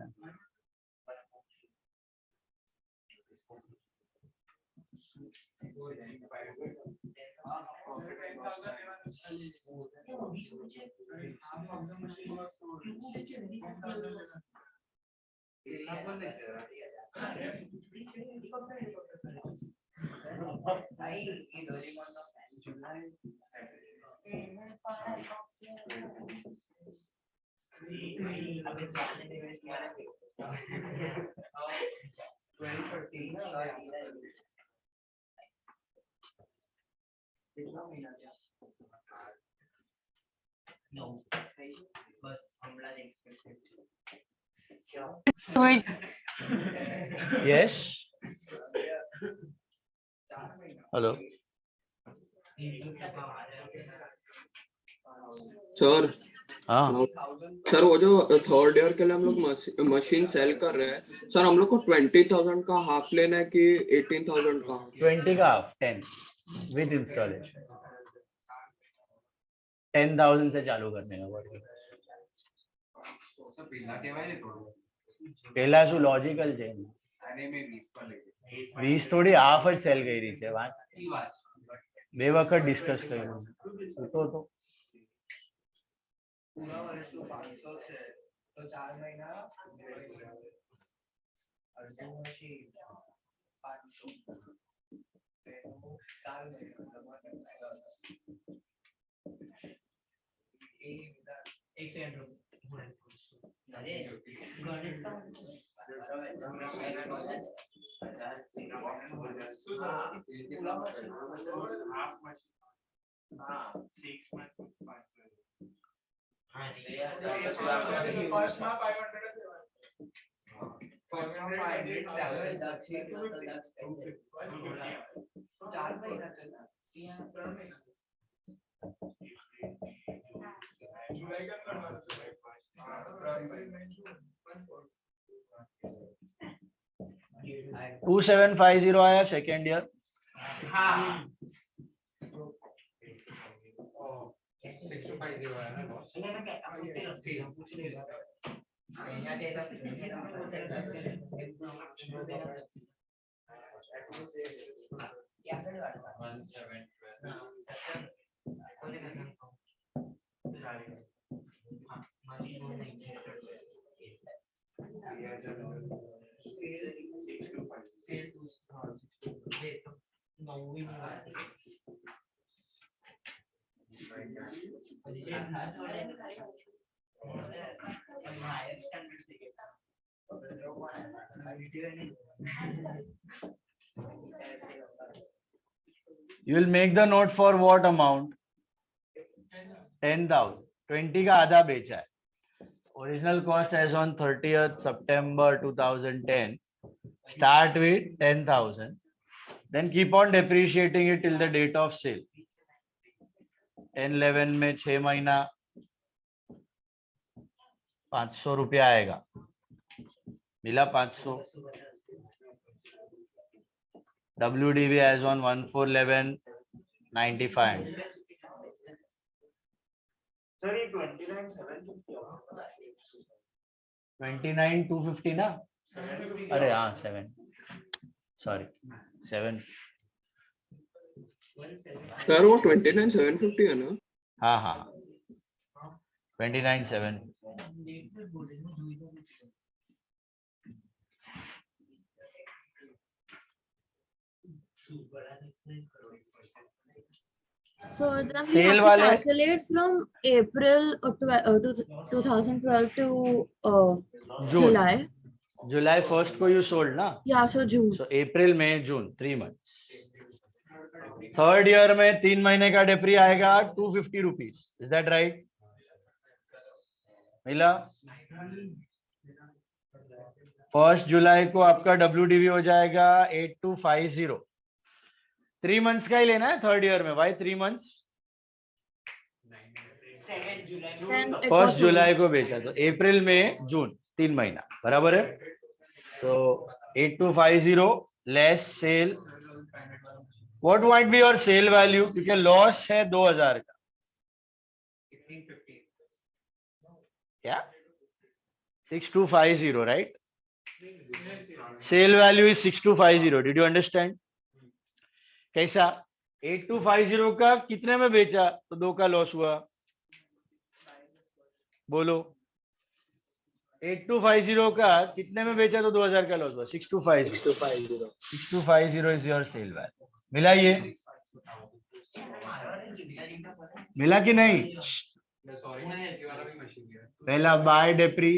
यस हेलो सर हाँ सर वो जो थर्ड ईयर के लिए हम लोग मशीन सेल कर रहे हैं सर, हम लोग को 20,000 का हाफ लेना है कि 18,000 का? 20 का 10 विद इंस्टॉलेशन 10,000 से चालू करने का पड़ेगा पहला શું લોજિકલ છે 20 થોડી હાફ જ સેલ કરી છે વાત બે વખત ડિસ્કસ કર્યું તો पूरा वर्ष तो 500 से तो 4 महीना अर्जुन मशीन 500 4 महीना एक सेकंड अरे गणित First में 500 First में 500 travel that's it मतलब that's 4 महीना चला 3 महीना जुलाई का करना है 2750 आया सेकेंड ईयर हाँ You will make the note for what amount? 10,000. 20 का आधा बेचा है. Original cost as on 30th September 2010. Start with 10,000. Then keep on depreciating it till the date of sale. 10-11 में 6 महीना 500 रुपया आएगा. मिला 500. WDV as on 1/4/11/95. सर ये 29,750 29,250 ना? अरे हाँ 7. Sorry 7. सर वो 29,750 है ना? हाँ हाँ 29,7. So then we Sale have to वाले calculate from April to 2012 to June. July. July 1st को you sold ना? Yeah, so June. So April May June 3 months. Third year में 3 महीने का डेप्री आएगा 250 रुपीज. Is that right? मिला? 1 जुलाई को आपका WDV हो जाएगा 8250। 3 मंथ्स का ही लेना है थर्ड ईयर में भाई, 3 months. 7 July Then it 1 was जुलाई को बेचा तो अप्रैल में जून 3 महीना बराबर है। तो 8250 less sale, what might be your sale value, क्योंकि लॉस है 2000 का। क्या 6250 right? Sale value is 6250। Did you understand? कैसा? 8250 का कितने में बेचा तो 2 का लॉस हुआ? बोलो। 8250 का कितने में बेचा तो 2000 का लॉस हुआ? 6250। 6250 इज योर सेल वैल्यू। मिला? ये मिला कि नहीं? पहला बाय डेप्री,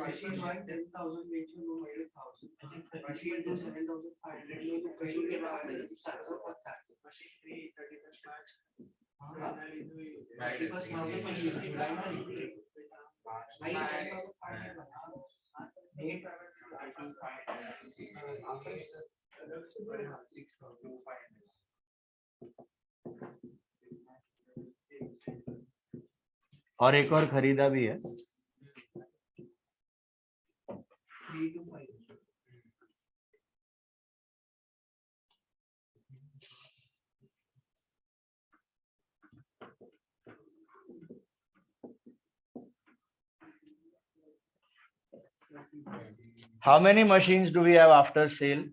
Machine 1 10,000 बेचो वो मेरे 1000 machine 2 7,500 लो तो कहीं के बाद 750 machine 3 31st March हाँ 31st March में जुलाई में निकली भाई 7,500 बना डेट 6,500 और एक और खरीदा भी है। 3 to 5 How many machines do we have after sale?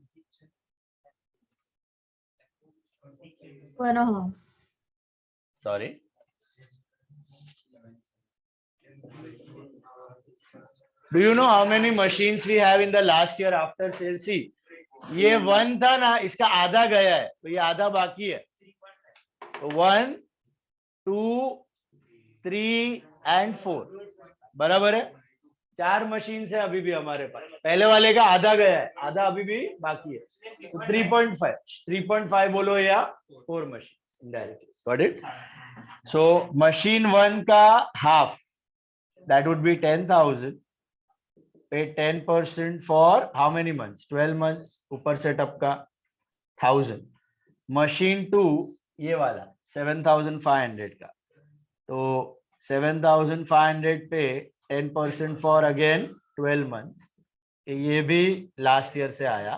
1.5. Sorry. Do you know how many machines we have in the last year after sale? See, ये 1 था ना, इसका आधा गया है तो ये आधा बाकी है। 1 2 3 and 4 बराबर है। 4 मशीन है अभी भी हमारे पास। पहले वाले का आधा गया है, आधा अभी भी बाकी है। तो 3.5 बोलो या 4 machine indirectly. Got it? So machine 1 का हाफ, दैट वुड बी 10,000। पे 10% for how many months? 12 months. ऊपर सेटअप का 1000। मशीन 2 ये वाला 7,500 का, तो 7,500 पे 10% फॉर अगेन 12 मंथ्स। ये भी लास्ट ईयर से आया।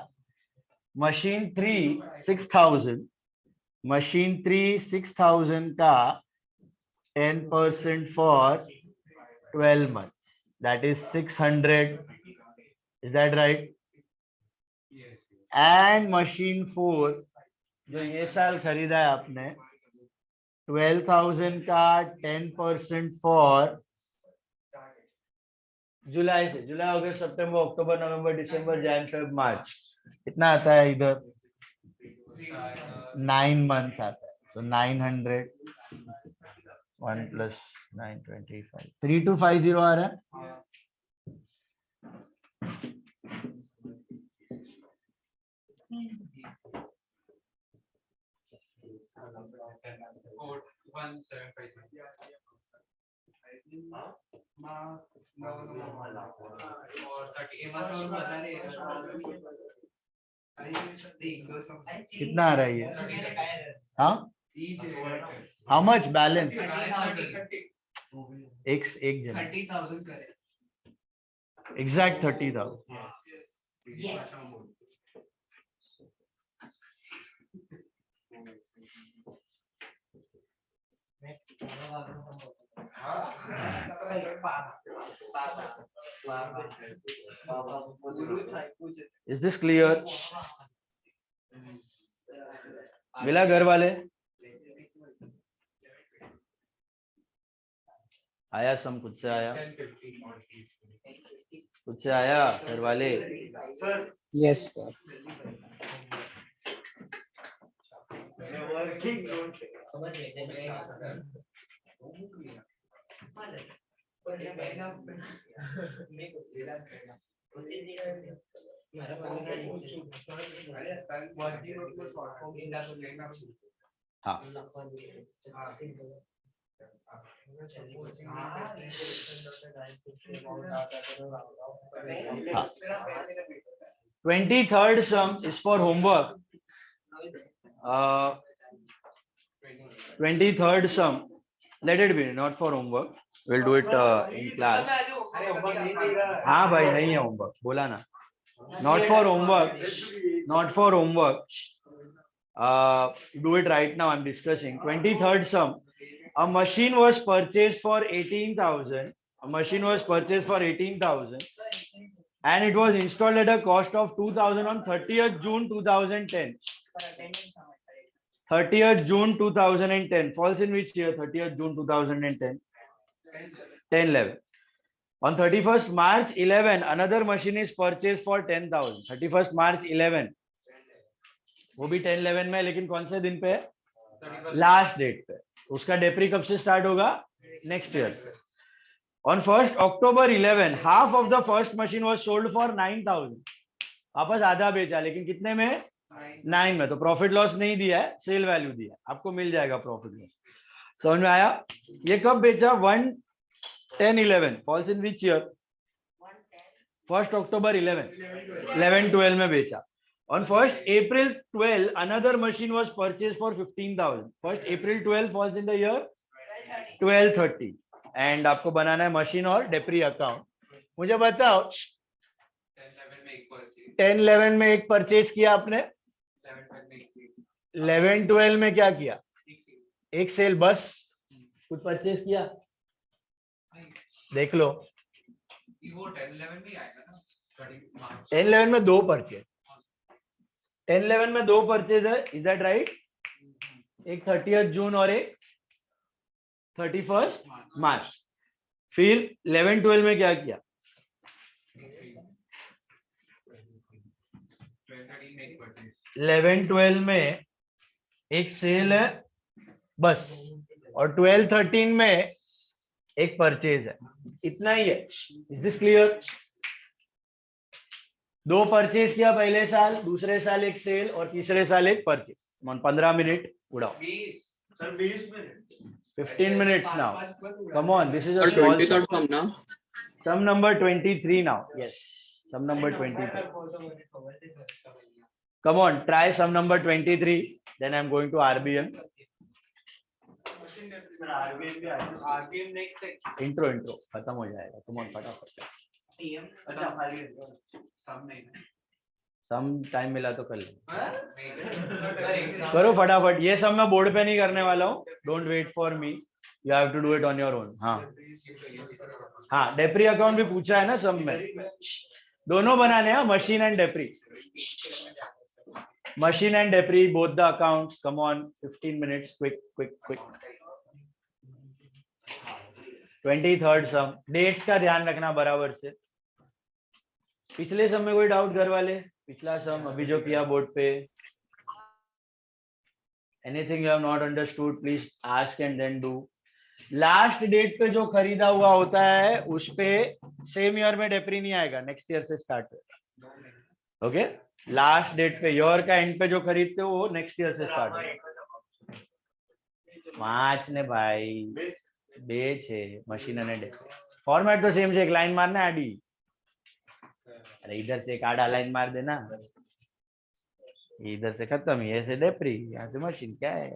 मशीन 3 6,000, मशीन 3 6,000 का 10% for 12 months, that is 600. Is that right? yes And machine 4 जो ये साल खरीदा है आपने 12,000 का 10% फॉर जुलाई से, जुलाई अगस्त सितंबर अक्टूबर नवंबर दिसंबर जैन फेब मार्च, कितना आता है इधर? 9 मंथ्स आता है। सो 900 1 plus 925 3250 आ रहा है। और 1757 और 30 और बता रहे कितना आ रहा है ये? हाँ, हाउ मच बैलेंस? एक जन 30,000 करे exact 30,000। Yes. Is this clear? मिला घर वाले? आया सम खुद से आया? खुद से आया घर वाले? Yes, sir. મારા પગના નીચે. अरे कल वर्दी नोट में शॉर्ट फॉर्म इंदा तो लेना हाँ લખવાનું છે. हाँ 23rd sum is for homework. 23rd sum, let it be not for homework, we'll do it in class. हाँ भाई नहीं है homework, बोला ना, not for homework, not for homework. Do it right now, I'm discussing 23rd sum. A machine was purchased for 18,000. A machine was purchased for 18,000 and it was installed at a cost of 2,000 on 30th June 2010. 30th June 2010 falls in which year? 30th June 2010. 10-11. On 31st March 11, another machine is purchased for 10,000. 31st March 11. वो भी 10-11 में, लेकिन कौन से दिन पे? Last date पे. उसका डेप्री कब से स्टार्ट होगा? Next year. On 1st October 11, half of the first machine was sold for 9,000. वापस आधा बेचा, लेकिन कितने में? 9 में. तो प्रॉफिट लॉस नहीं दिया है, सेल वैल्यू दिया. आपको मिल जाएगा प्रॉफिट लॉस. समझ में आया? ये कब बेचा? 1/10/11 falls in which year? 1st October 11. 11-12 में बेचा. On 1st April 12, another machine was purchased for 15,000. 1st April 12 falls in the year 12-13. And आपको बनाना है मशीन और डेप्री अकाउंट. मुझे बताओ 10-11 में एक परचेज किया आपने, 11-12 में क्या किया? एक सेल, बस. कुछ परचेज किया? देख लो. 10-11 में दो परचेज. 10-11 में दो परचेज है. Is that right? एक 30th जून और एक 31st मार्च. फिर 11-12 में क्या किया? 11-12 में एक सेल है बस, और 12-13 में एक परचेज है. इतना ही है. Is this clear? दो परचेज किया पहले साल, दूसरे साल एक सेल और तीसरे साल एक परचेज. 15 मिनट उड़ाओ. 15 minutes now. Come on, this is a small 23rd sum now. sum number 23 now. Yes, sum number 23. Come on, try sum number 23. Then I'm going to RBM. Intro खत्म हो जाएगा. Come on, फटाफट. Some time मिला तो कर ले. करो फटाफट. ये सब मैं बोर्ड पे नहीं करने वाला हूँ. Don't wait for me, you have to do it on your own. हाँ हाँ, डेप्री अकाउंट भी पूछा है ना सब में. दोनों बनाने हैं, machine and depre. Machine and depre, both the accounts. Come on, 15 minutes. Quick. 23rd sum. Dates का ध्यान रखना बराबर से. पिछले सम में कोई डाउट घर वाले? पिछला सम अभी जो किया बोर्ड पे, anything you have not understood please ask and then do. Last date पे जो खरीदा हुआ होता है उस पे सेम ईयर में डेप्री नहीं आएगा, नेक्स्ट ईयर से स्टार्ट होगा. ओके, लास्ट डेट पे, ईयर का एंड पे जो खरीदते हो वो नेक्स्ट ईयर से स्टार्ट होगा. वांच ने भाई બે છે मशीन અને डेप्री. फॉर्मेट तो सेम છે. एक लाइन मारना आडी. अरे इधर से एक आड़ा लाइन मार देना, इधर से खत्म. ये से डेप्री, यहाँ से मशीन. क्या है?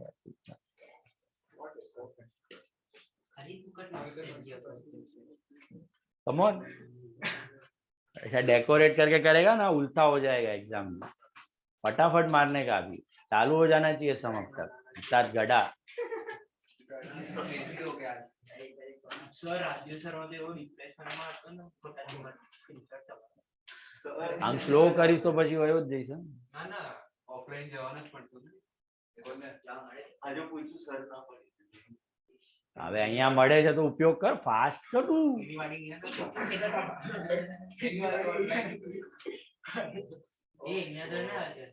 कम ऑन, ऐसा डेकोरेट करके करेगा ना, उल्टा हो जाएगा एग्जाम में. फटाफट मारने का. अभी चालू हो जाना चाहिए सम अब तक. साथ गड़ा. સર રાજ્ય સર્વોદય એવો રિપ્લેસમેન્ટમાં હતો ને ફોટા. આમ સ્લો કરીશ તો પછી વયો જ જઈશ. ના ઓફલાઈન જવાનું જ પડતું ને. આજે પૂછું સર ના પડી. હવે અહીંયા મળે છે તો ઉપયોગ કર. ફાસ્ટ કરું. એ અહીંયા તો ના આવે.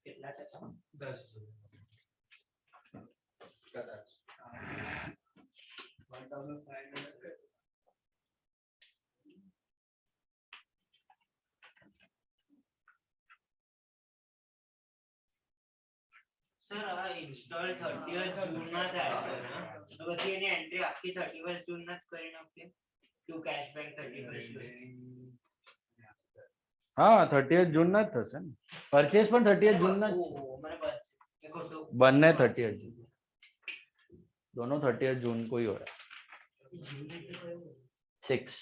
કેટલા ટકા 10 કદાચ 1500 સર આ ઇન્સ્ટોલ 30th જૂન માં થાય છે ને તો પછી એની એન્ટ્રી આખી 31st જૂન ના જ કરી નાખીએ ટુ કેશબેક 31st જૂન હા 30th જૂન ના જ થશે ને પરચેસ પણ 30th જૂન ના જ છે. ઓહો, મને બસ એ ખોટું બંને 30th જૂન दोनों 30th जून को ही हो रहा है 6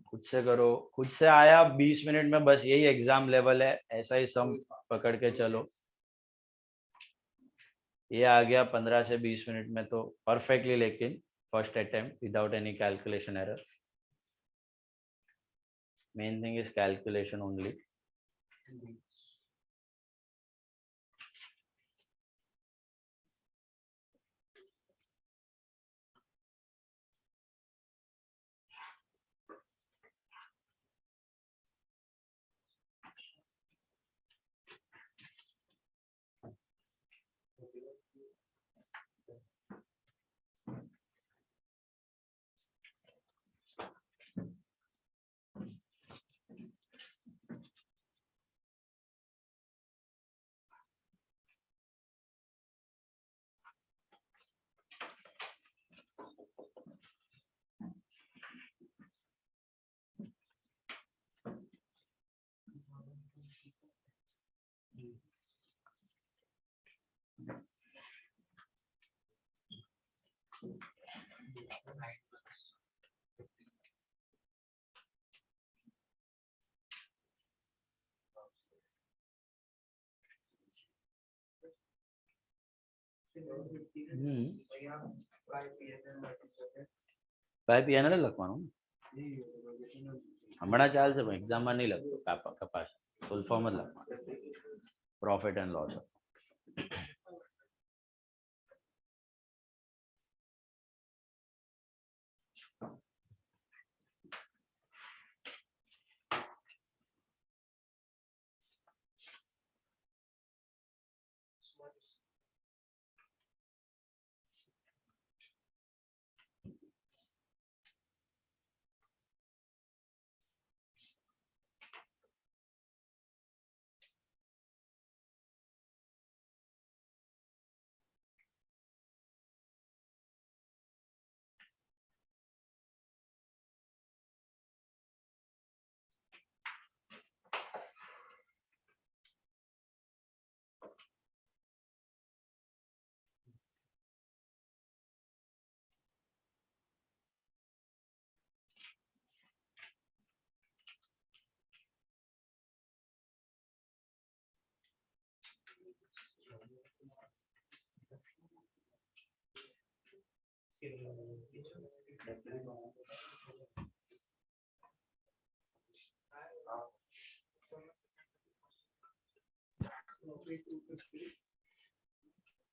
खुद से करो, खुद से आया 20 मिनट में, बस यही एग्जाम लेवल है, ऐसा ही सम पकड़ के चलो. ये आ गया 15 से 20 मिनट में तो परफेक्टली, लेकिन first attempt without any calculation error. Main thing is calculation only. ભાઈ પીએનએલ લખવાનું હમણાં ચાલશે પણ એક્ઝામમાં નહીં લખતો. કપાસ ફૂલ ફોર્મ જ લખવાનું, profit and loss.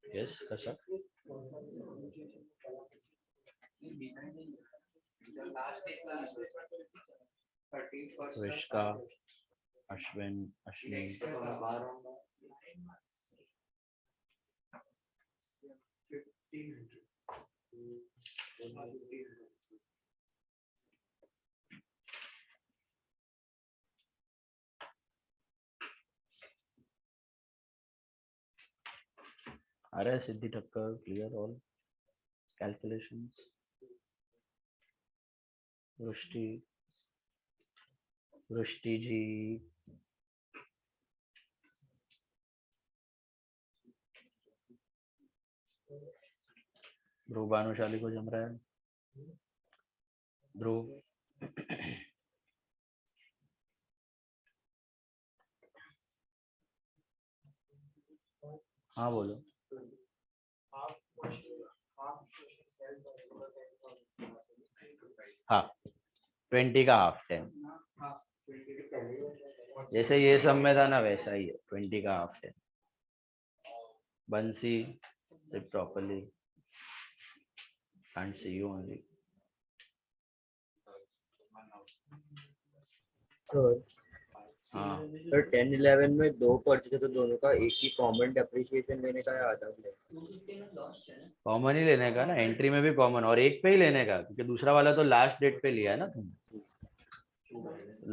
Yes, Kasha. Vishka, Ashwin, Ashmi. अरे सिद्धि ठक्कर, clear all calculations. वृष्टि जी, ध्रुव भानुशाली को जम रहा है. ध्रुव, हाँ बोलो. हाँ 20 का हाफ 10, जैसे ये सब में था ना वैसा ही है. 20 का हाफ 10. बंसी Sit properly. Can't see you only. हाँ सर 10-11 में दो परचेज तो दोनों का एक ही कॉमन डेप्रिसिएशन लेने का है आधा कॉमन ही लेने का ना, एंट्री में भी कॉमन और एक पे ही लेने का, क्योंकि दूसरा वाला तो लास्ट डेट पे लिया है ना तुम।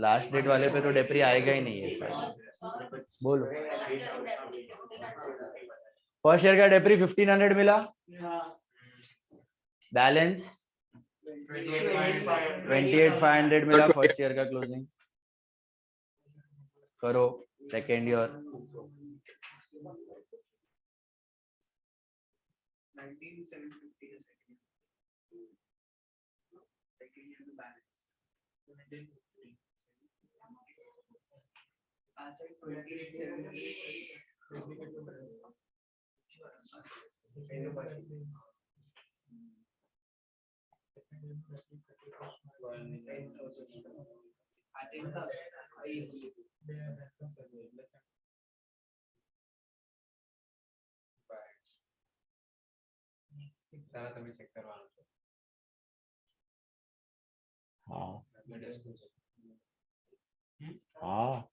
लास्ट डेट वाले पे तो डेप्री आएगा ही नहीं है शायद। बोलो फर्स्ट ईयर का डेप्री 1500 मिला, बैलेंस 28,500 मिला फर्स्ट ईयर का क्लोजिंग। करो second year 19,750 second year to balance. Asset 28,750. हाँ हाँ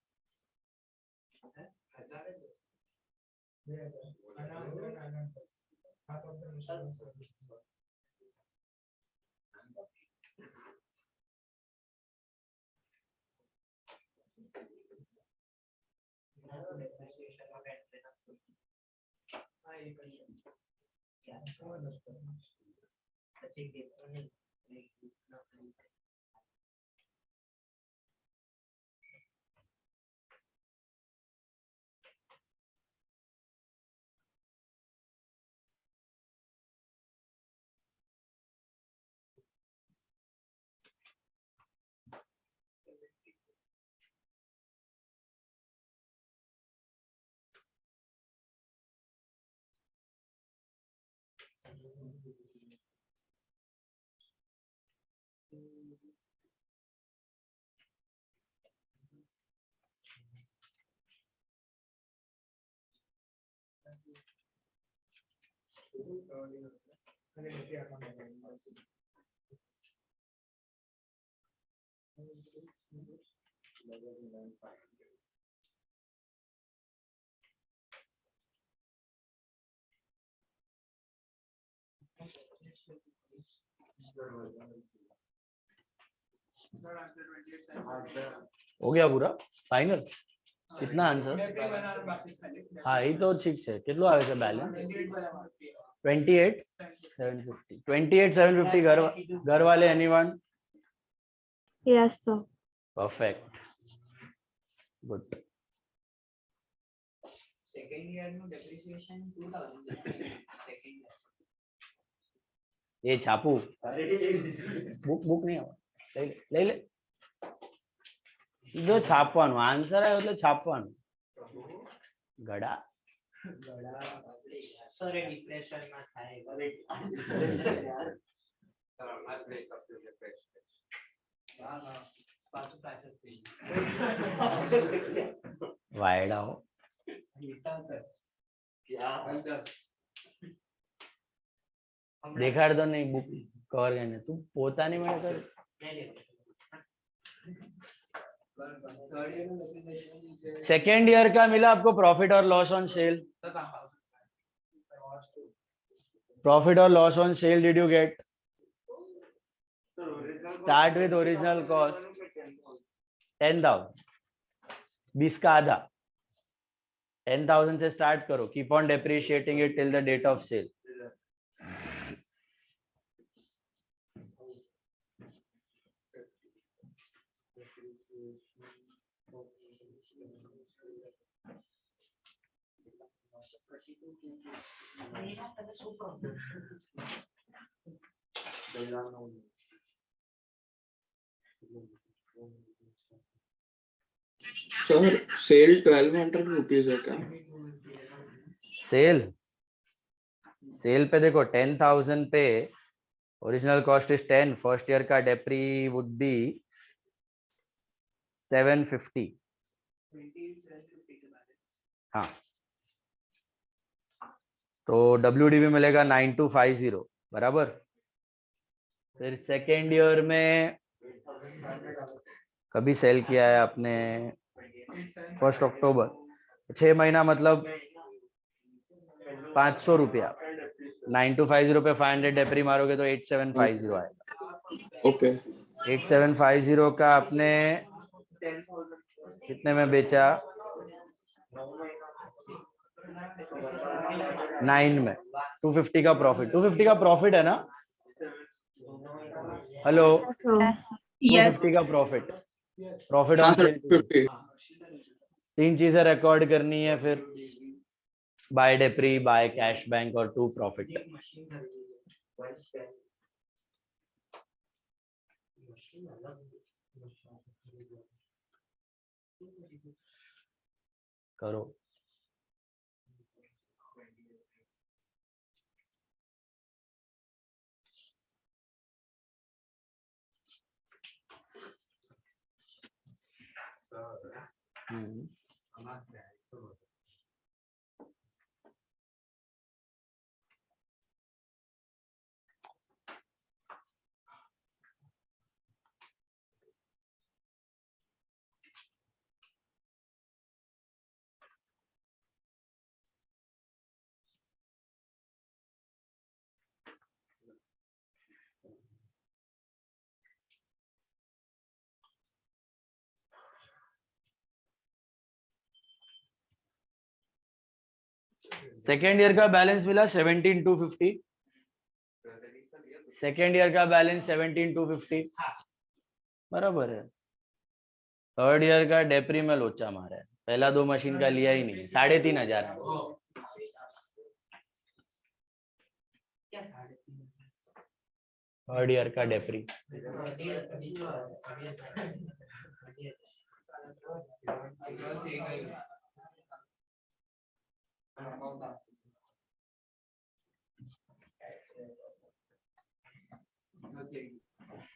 हो गया पूरा फाइनल। कितना आंसर? हाँ ये तो ठीक है। कितना आवे છે बैलेंस? 28,750 28,750 घर वाले anyone? Yes, sir. Perfect good. Second year में डेप्रिसिएशन 2000 सेकंड ईयर ये छापू बुक बुक नहीं आवा ले ले जो छापવાનું આન્સર આવ્યો એટલે છાપવાનું ગડા સર એ ડિપ્રેશન માં થાય પાછું પાછળ થઈ વાયડાઓ દેખાડ દો નહીં બુક કવર કરીને તું પોતાની મને કર। सेकेंड ईयर का मिला आपको प्रॉफिट और लॉस ऑन सेल? प्रॉफिट और loss on sale did you get? Start with original cost 10,000 20 का आधा 10,000 से स्टार्ट करो। Keep on depreciating it till the date of sale. Sir sale 1200 rupees है क्या? सेल सेल पे देखो 10,000 पे original cost is 10, first year का डेप्री वुड बी 750। हाँ तो WDV मिलेगा 9250 बराबर। फिर सेकेंड ईयर में कभी सेल किया है आपने 1 अक्टूबर, 6 महीना मतलब 500 रुपया। 9250 पे 500 डेप्री मारोगे तो 8750 आएगा। ओके 8750 का आपने कितने में बेचा? 9 में। 250 का प्रॉफिट, 250 का प्रॉफिट है ना? Hello, Yes. 250 का प्रॉफिट, प्रॉफिट हाँ ऑन सर सेल। 50 तीन चीजें रिकॉर्ड करनी है फिर, बाय डेप्री, बाय कैश बैंक और 2 प्रॉफिट। करो। सेकेंड ईयर का बैलेंस मिला 17250। सेकेंड ईयर का बैलेंस 17250 बराबर है। थर्ड ईयर का डेप्री में लोचा मारा है, पहला 2 मशीन का लिया ही नहीं, 3500 है। थर्ड ईयर का डेप्री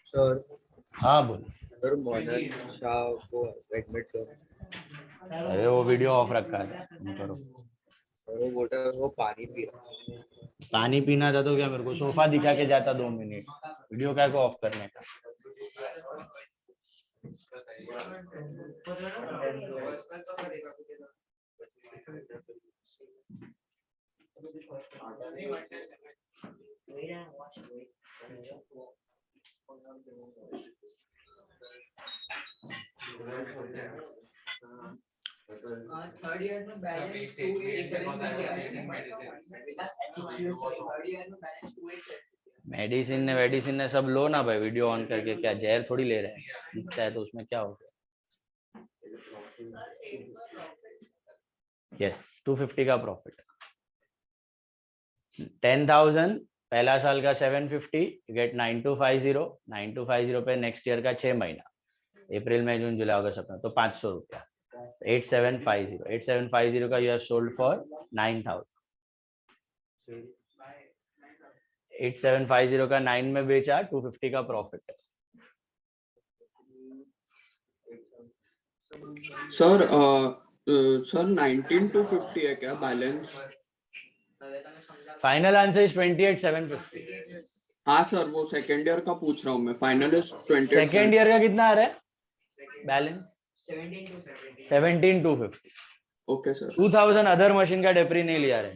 सर हाँ बोल। सर मोहन शाह को एडमिट करो। अरे वो वीडियो ऑफ रखा है, तुम करो। और वो बोलता है वो पानी पी रहा है। पानी पीना था तो क्या मेरे को सोफा दिखा के जाता 2 मिनट, वीडियो क्या को ऑफ करने का। थर्ड ईयर में बैलेंस 287 थर्ड ईयर में बैलेंस 287। मेडिसिन ने सब लो ना भाई, वीडियो ऑन करके, क्या जहर थोड़ी ले रहे हैं, दिखता है तो उसमें क्या हो गया। यस 250 का प्रॉफिट। 10,000 पहला साल का 750, गेट 9250। 9250 पे नेक्स्ट ईयर का 6 महीना, अप्रैल मई जून जुलाई अगस्त सितंबर, तो 500 रुपया। 8750 का यू हैव सोल्ड फॉर 9000। 8750 का 9 में बेचा, 250 का प्रॉफिट। सर सर 19 to 50 है क्या बैलेंस? Final answer is 28,750। हाँ सर वो सेकेंड ईयर का पूछ रहा हूँ मैं, फाइनल इज 28 सेकेंड ईयर का कितना आ रहा है balance? 17,250। Okay sir 2000 other machine का डेप्री नहीं लिया रहे।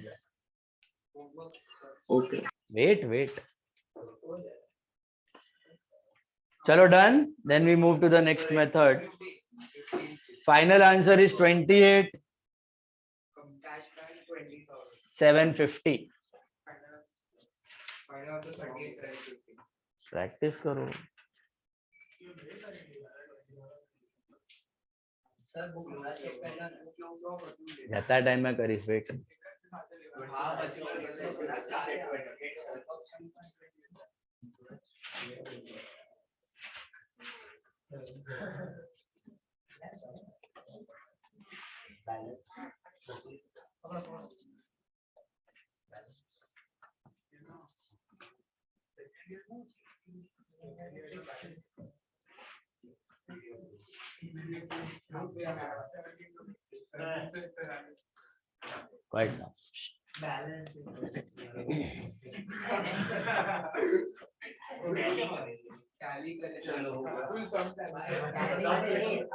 ओके वेट चलो done, then we move to the next method. Final answer is 28,750। Practice करो। जता टाइम में करीश वेट। Quite now.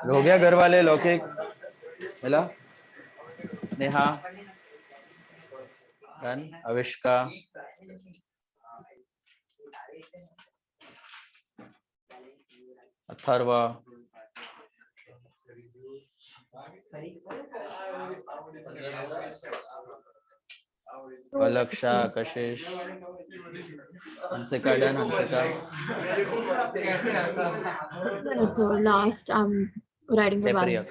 हो गया घर वाले लौकिक मिला Sneha done Avishka Atharva Alaksha Kashish Hansika done Hansika So last I'm writing the depre balance.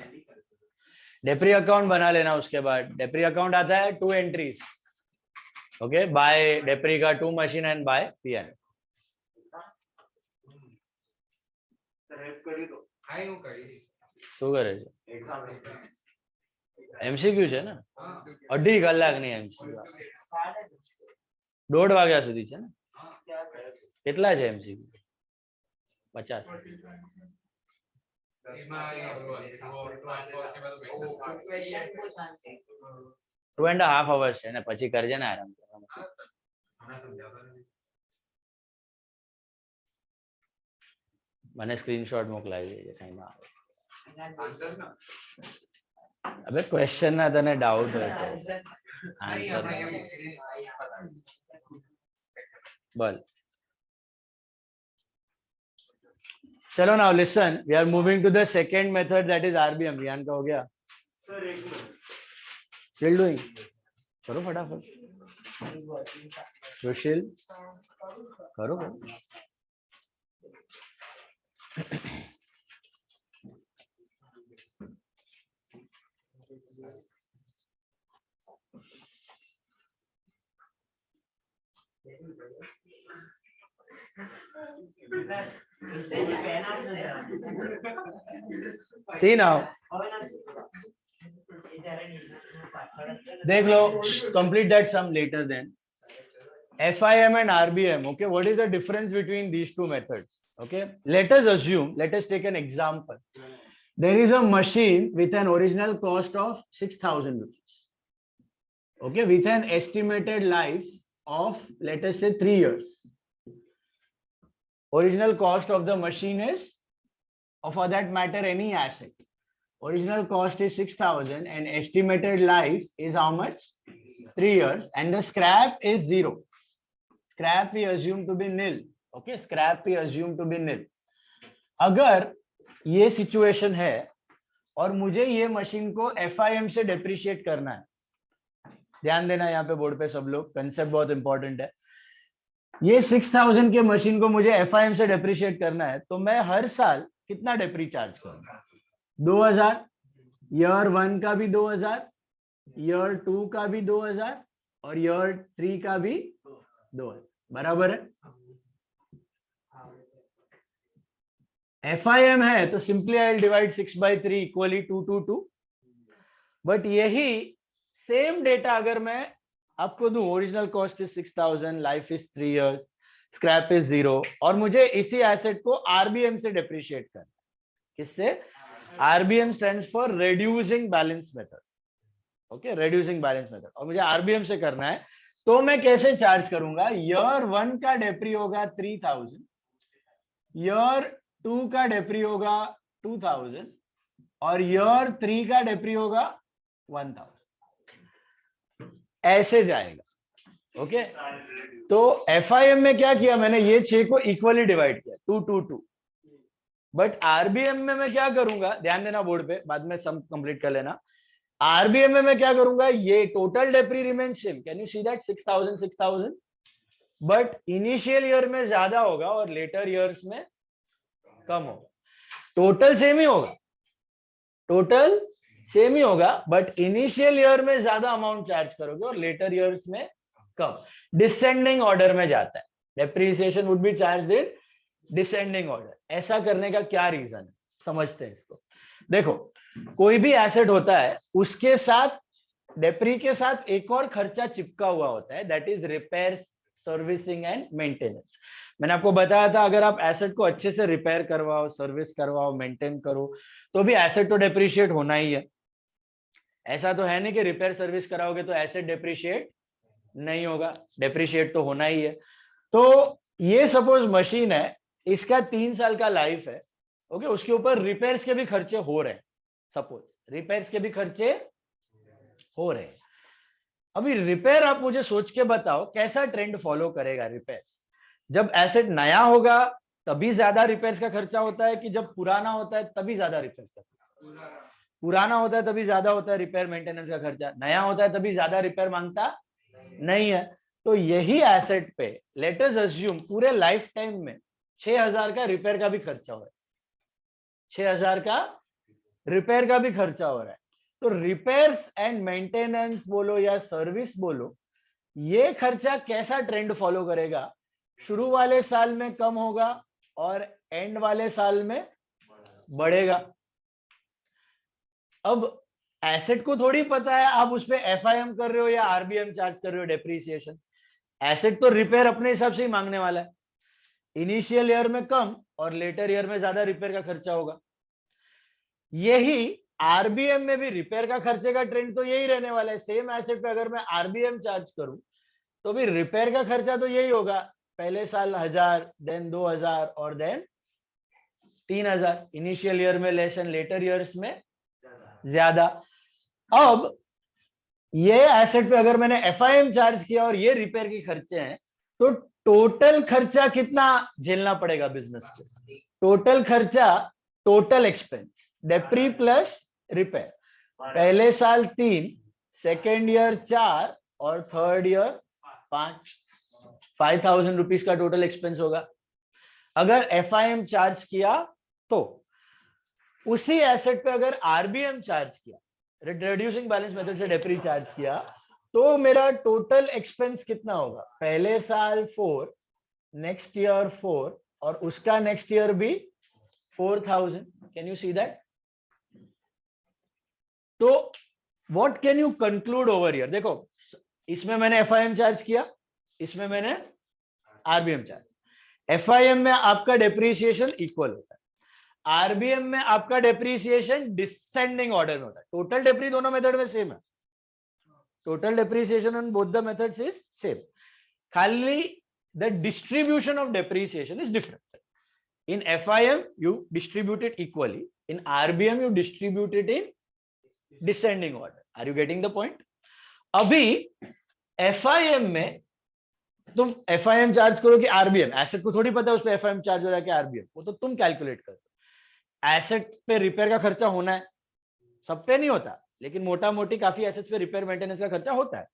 Depre account बना लेना उसके बाद डेप्री अकाउंट आता है 2 एंट्रीज ओके बाय डेप्री का 2 मशीन एंड बाय पीएन શું કરે છે એમસીક્યુ છે ને 2.5 કલાકની એમસીક્યુ 1:30 વાગ્યા સુધી છે ને કેટલા છે એમસીક્યુ 50 2.5 hours છે ને પછી કરજે ને આરામ મને સ્ક્રીનશોટ મોકલાવી દેજે કઈ ના આવે अबे क्वेश्चन ना तने डाउट હોય તો आंसर बोल चलो now listen we are moving to the second method that is RBM Riyan का हो गया सर एक मिनट still doing करो फटाफट सुशील करो See now देख लो complete that sum later then FIM and RBM okay what is the difference between these two methods okay let us take an example there is a machine with an original cost of 6,000 rupees okay with an estimated life of let us say 3 years original cost of the machine is or for that matter any asset original cost is 6,000 and estimated life is how much 3 years and the scrap is 0 scrap we assume to be nil okay scrap we assume to be nil अगर ये situation है और मुझे ये machine को FIM से depreciate करना है ध्यान देना यहाँ पे बोर्ड पे सब लोग कंसेप्ट बहुत इंपॉर्टेंट है ये 6,000 के मशीन को मुझे FIM से डेप्रिशिएट करना है तो मैं हर साल कितना डेप्री चार्ज करूंगा 2,000 ईयर 1 का भी 2,000 ईयर 2 का भी 2,000 और ईयर 3 का भी 2,000 बराबर है FIM है तो simply I will divide 6/3 equally 2 to 2 but यही सेम डेटा अगर मैं आपको दूं original cost is 6,000 life is 3 years scrap is 0 और मुझे इसी एसेट को RBM से डेप्रिशिएट करना किससे RBM stands for reducing balance method okay reducing balance method और मुझे RBM से करना है तो मैं कैसे चार्ज करूंगा ईयर 1 का डेप्री होगा 3,000 ईयर 2 का डेप्री होगा 2,000 और ईयर 3 का डेप्री होगा 1,000 ऐसे जाएगा ओके तो FIM में क्या किया मैंने ये 6 को इक्वली डिवाइड किया 2 to 2 बट RBM में मैं क्या करूंगा ध्यान देना बोर्ड पे बाद में सम कंप्लीट कर लेना RBM में मैं क्या करूंगा ये total depre remain same can you see that 6,000 but initial year में ज्यादा होगा और लेटर ईयर्स में कम होगा टोटल सेम ही होगा बट इनिशियल ईयर में ज्यादा अमाउंट चार्ज करोगे और लेटर ईयर्स में कम डिसेंडिंग ऑर्डर में जाता है depreciation would be charged in descending order ऐसा करने का क्या रीजन है समझते हैं इसको देखो कोई भी एसेट होता है उसके साथ डेप्री के साथ एक और खर्चा चिपका हुआ होता है that is repair servicing and maintenance मैंने आपको बताया था अगर आप एसेट को अच्छे से रिपेयर करवाओ सर्विस करवाओ मेंटेन करो तो भी एसेट तो डेप्रिशिएट होना ही है ऐसा तो है नहीं कि रिपेयर सर्विस कराओगे तो एसेट डेप्रिशिएट नहीं होगा, डेप्रिशिएट तो होना ही है। तो ये सपोज मशीन है, इसका 3 साल का लाइफ है, ओके, उसके ऊपर रिपेयर्स के भी खर्चे हो रहे हैं, सपोज रिपेयर्स के भी खर्चे हो रहे हैं। अभी रिपेयर आप मुझे सोच के बताओ कैसा ट्रेंड फॉलो करेगा रिपेयर्स। जब एसेट नया होगा तभी ज्यादा रिपेयर्स का खर्चा होता है, कि जब पुराना होता है तभी ज्यादा रिपेयर्स का? पुराना होता है तभी ज्यादा होता है रिपेयर मेंटेनेंस का खर्चा, नया होता है तभी ज्यादा रिपेयर मांगता नहीं है। तो यही एसेट पे लेट अस अज्यूम पूरे लाइफ टाइम में 6,000 का रिपेयर का भी खर्चा हो रहा है, 6,000 का रिपेयर का भी खर्चा हो रहा है। तो रिपेयर्स एंड मेंटेनेंस बोलो या सर्विस बोलो, ये खर्चा कैसा ट्रेंड फॉलो करेगा? शुरू वाले साल में कम होगा और एंड वाले साल में बढ़ेगा। अब एसेट को थोड़ी पता है आप उस पे एफआईएम कर रहे हो या आरबीएम चार्ज कर रहे हो डेप्रीसिएशन। एसेट तो रिपेयर अपने हिसाब से ही मांगने वाला है। इनिशियल ईयर में कम और लेटर ईयर में ज्यादा रिपेयर का खर्चा होगा। यही आरबीएम में भी रिपेयर का खर्चे का ट्रेंड तो यही रहने वाला है। सेम एसेट पे अगर मैं आरबीएम चार्ज करूं तो भी रिपेयर का खर्चा तो यही होगा, पहले साल 1,000, देन 2,000 और देन 3,000। इनिशियल ईयर में लेस एंड लेटर ईयर्स में ज्यादा। अब ये एसेट पे अगर मैंने एफआईएम चार्ज किया और ये रिपेयर के खर्चे हैं, तो टोटल खर्चा कितना झेलना पड़ेगा बिजनेस को? टोटल खर्चा, टोटल एक्सपेंस, डेप्री प्लस रिपेयर, पहले साल 3, सेकेंड ईयर 4 और थर्ड ईयर 5, 5,000 रुपीज का टोटल एक्सपेंस होगा। अगर एफआईएम चार्ज किया तो उसी एसेट पे अगर आरबीएम चार्ज किया, रिड्यूसिंग बैलेंस मेथड से डेप्री चार्ज किया, तो मेरा टोटल एक्सपेंस कितना होगा? पहले साल 4, नेक्स्ट ईयर 4 और उसका नेक्स्ट ईयर भी 4,000। Can you see that? तो what can you conclude over here? देखो, इसमें मैंने एफआईएम चार्ज किया, इसमें मैंने आरबीएम चार्ज। एफआईएम में आपका डेप्रीसिएशन इक्वल होता है, आरबीएम में आपका डेप्रीसिएशन डिसेंडिंग ऑर्डर में होता है। टोटल डेप्री दोनों मेथड में सेम है, total depreciation on both the methods is same, खाली the distribution of depreciation is different. In FIM, you distribute it equally. In RBM, you distribute it in descending order. Are you getting the point? अभी FIM में तुम FIM charge करो कि RBM, asset को थोड़ी पता है उस पर FIM चार्ज हो रहा है कि RBM, वो तो तुम कैलकुलेट करो। एसेट पे रिपेयर का खर्चा होना है, सब पे नहीं होता, लेकिन मोटा मोटी काफी एसेट्स पे रिपेयर मेंटेनेंस का खर्चा होता है।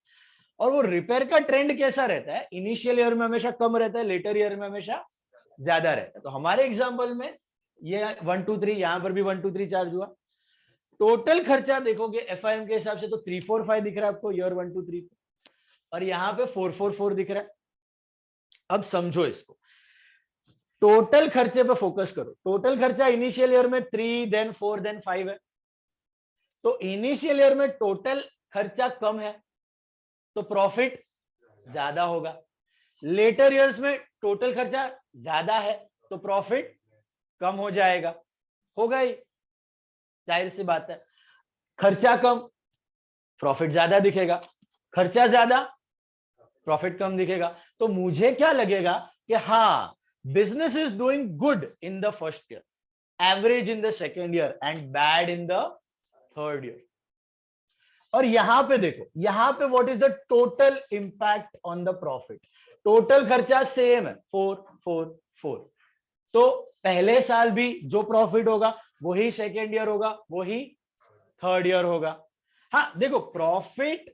और वो रिपेयर का ट्रेंड कैसा रहता है? इनिशियल ईयर में हमेशा कम रहता है, लेटर ईयर में हमेशा ज्यादा रहता है। तो हमारे एग्जांपल में ये 1 2 3, यहां पर भी 1 2 3 चार्ज हुआ। टोटल खर्चा देखोगे एफआईएम के हिसाब से तो 3 4 5 दिख रहा है आपको ईयर 1 2 3, और यहाँ पे 4 4 4 दिख रहा है। अब समझो इसको, टोटल खर्चे पे फोकस करो। टोटल खर्चा इनिशियल ईयर में 3 देन 4 देन 5 है, तो इनिशियल ईयर में टोटल खर्चा कम है तो प्रॉफिट ज्यादा होगा। लेटर ईयर्स में टोटल खर्चा ज्यादा है तो प्रॉफिट कम हो जाएगा, होगा ही, जाहिर सी बात है। खर्चा कम, प्रॉफिट ज्यादा दिखेगा, खर्चा ज्यादा, प्रॉफिट कम दिखेगा। तो मुझे क्या लगेगा कि हाँ, business is doing good in the first year, average in the second year and bad in the third year. और यहां पे देखो, यहां पे what is the total impact on the profit? Total खर्चा सेम है, 4 4 4, तो पहले साल भी जो प्रॉफिट होगा वही सेकेंड ईयर होगा, वही थर्ड ईयर होगा। हाँ देखो, प्रॉफिट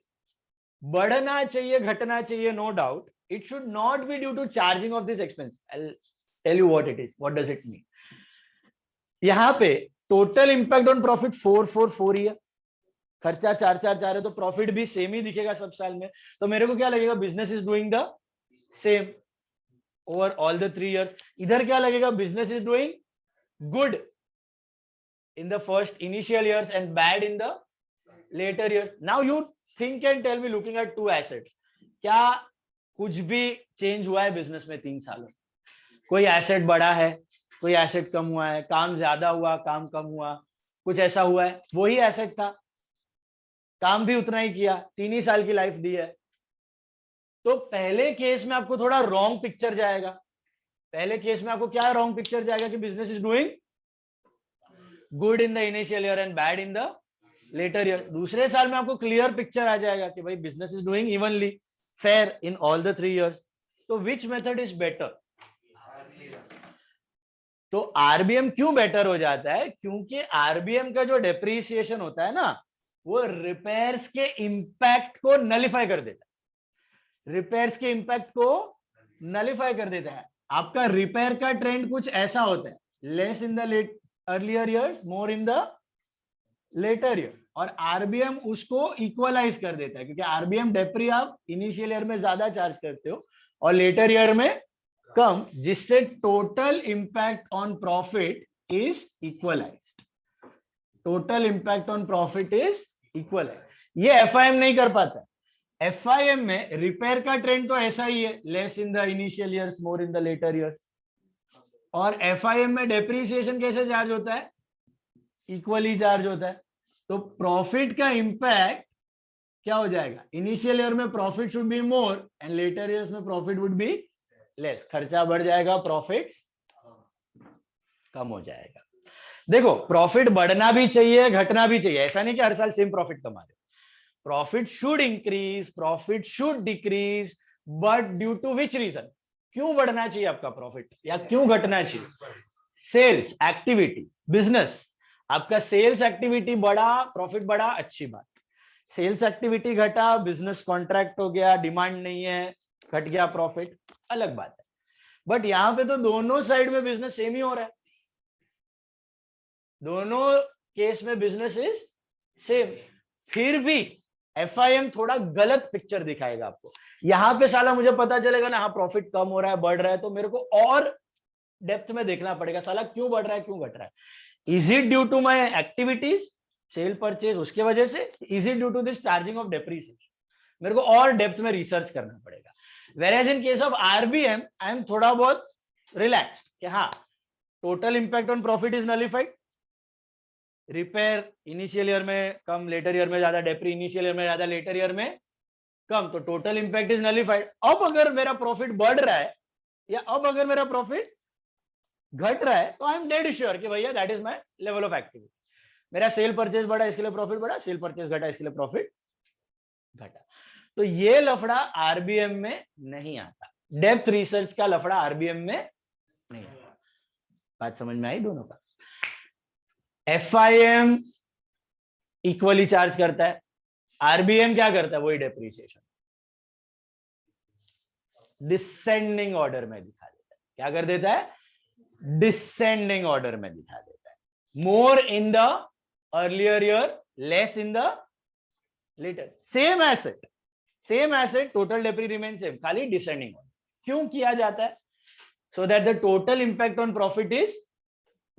बढ़ना चाहिए, घटना चाहिए, no doubt, it should not be due to charging of this expense. I will tell you what it is, what does it mean. यहां पे टोटल इंपैक्ट ऑन प्रॉफिट 4 4 4 ही है, खर्चा 4 4 4 है, तो प्रॉफिट भी सेम ही दिखेगा सब साल में। तो मेरे को क्या लगेगा? Business is doing the same over all the 3 years। इधर क्या लगेगा? Business is doing good in the first initial years and bad in the later years. Now you think and tell me, looking at 2 assets, क्या कुछ भी change हुआ है business में 3 सालों? कोई एसेट बढ़ा है, कोई एसेट कम हुआ है, काम ज्यादा हुआ, काम कम हुआ, कुछ ऐसा हुआ है? वही एसेट था, काम भी उतना ही किया, 3 ही साल की लाइफ दी है, तो पहले केस में आपको थोड़ा रॉन्ग पिक्चर जाएगा, पहले केस में आपको क्या रॉन्ग पिक्चर जाएगा कि business is doing good in the initial year and bad in the later year. दूसरे साल में आपको क्लियर पिक्चर आ जाएगा कि भाई business is doing evenly fair in all the 3 years। तो विच मेथड इज बेटर? तो आरबीएम क्यों बेटर हो जाता है? क्योंकि आरबीएम का जो डेप्रीसिएशन होता है ना, वो रिपेयर्स के इंपैक्ट को नलिफाई कर देता है, रिपेयर्स के इंपैक्ट को नलिफाई कर देता है। आपका रिपेयर का ट्रेंड कुछ ऐसा होता है, less in the earlier years, more in the later year, और आरबीएम उसको इक्वलाइज कर देता है, क्योंकि आरबीएम डेप्री आप इनिशियल ईयर में ज्यादा चार्ज करते हो और लेटर ईयर में कम, जिससे total impact on profit is equalised, total impact on profit is equalised. ये एफआईएम नहीं कर पाता। एफआईएम में रिपेयर का ट्रेंड तो ऐसा ही है, less in the initial years, more in the later years, और एफआईएम में डेप्रीसिएशन कैसे चार्ज होता है? इक्वली चार्ज होता है। तो प्रॉफिट का इंपैक्ट क्या हो जाएगा? इनिशियल ईयर में profit should be more and later years में प्रॉफिट वुड बी लेस। खर्चा बढ़ जाएगा, प्रॉफिट्स कम हो जाएगा। देखो, प्रॉफिट बढ़ना भी चाहिए, घटना भी चाहिए, ऐसा नहीं कि हर साल सेम प्रॉफिट कमा रहे। Profit should increase, profit should decrease, but due to which reason? क्यों बढ़ना चाहिए आपका प्रॉफिट या क्यों घटना चाहिए? सेल्स एक्टिविटी, बिजनेस, आपका सेल्स एक्टिविटी बढ़ा, प्रॉफिट बढ़ा, अच्छी बात। सेल्स एक्टिविटी घटा, बिजनेस कॉन्ट्रैक्ट हो गया, डिमांड नहीं है, घट गया प्रॉफिट, अलग बात है। बट यहां पे तो दोनों साइड में बिजनेस सेम ही हो रहा है, दोनों केस में बिजनेस इज सेम। फिर भी एफआईएम थोड़ा गलत पिक्चर दिखाएगा आपको। यहां पे साला मुझे पता चलेगा ना, हाँ प्रॉफिट कम हो रहा है, बढ़ रहा है, तो मेरे को और डेप्थ में देखना पड़ेगा, साला क्यों बढ़ रहा है, क्यों घट रहा है। Is it due to my activities, sale purchase, उसके वजह से? Is it due to this charging of depreciation? मेरे को और डेप्थ में रिसर्च करना पड़ेगा। Whereas in case of RBM I am थोड़ा बहुत रिलैक्स कि हाँ, total impact on profit is nullified, repair initial year में कम, लेटर ईयर में ज्यादा, डेप्री इनिशियल ईयर में ज्यादा, लेटर ईयर में कम, तो टोटल इंपैक्ट इज नलिफाइड। अब अगर मेरा प्रॉफिट बढ़ रहा है या अब अगर मेरा प्रॉफिट घट रहा है, तो आई एम डेड श्योर कि भैया that is my level of activity. मेरा सेल परचेज बढ़ा, इसके लिए प्रॉफिट बढ़ा, सेल परचेज घटा, इसके लिए प्रॉफिट घटा। तो ये लफड़ा आरबीएम में नहीं आता, डेप्थ रिसर्च का लफड़ा आरबीएम में नहीं आता। बात समझ में आई दोनों का? एफआईएम इक्वली चार्ज करता है, आरबीएम क्या करता है? वही डेप्रीसिएशन डिसेंडिंग ऑर्डर में दिखा देता है। क्या कर देता है? डिसेंडिंग ऑर्डर में दिखा देता है। More in the earlier year, less in the latter. Same asset, total depre remain same, खाली डिसेंडिंग ऑर्डर। क्यों किया जाता है? So that the total impact on profit is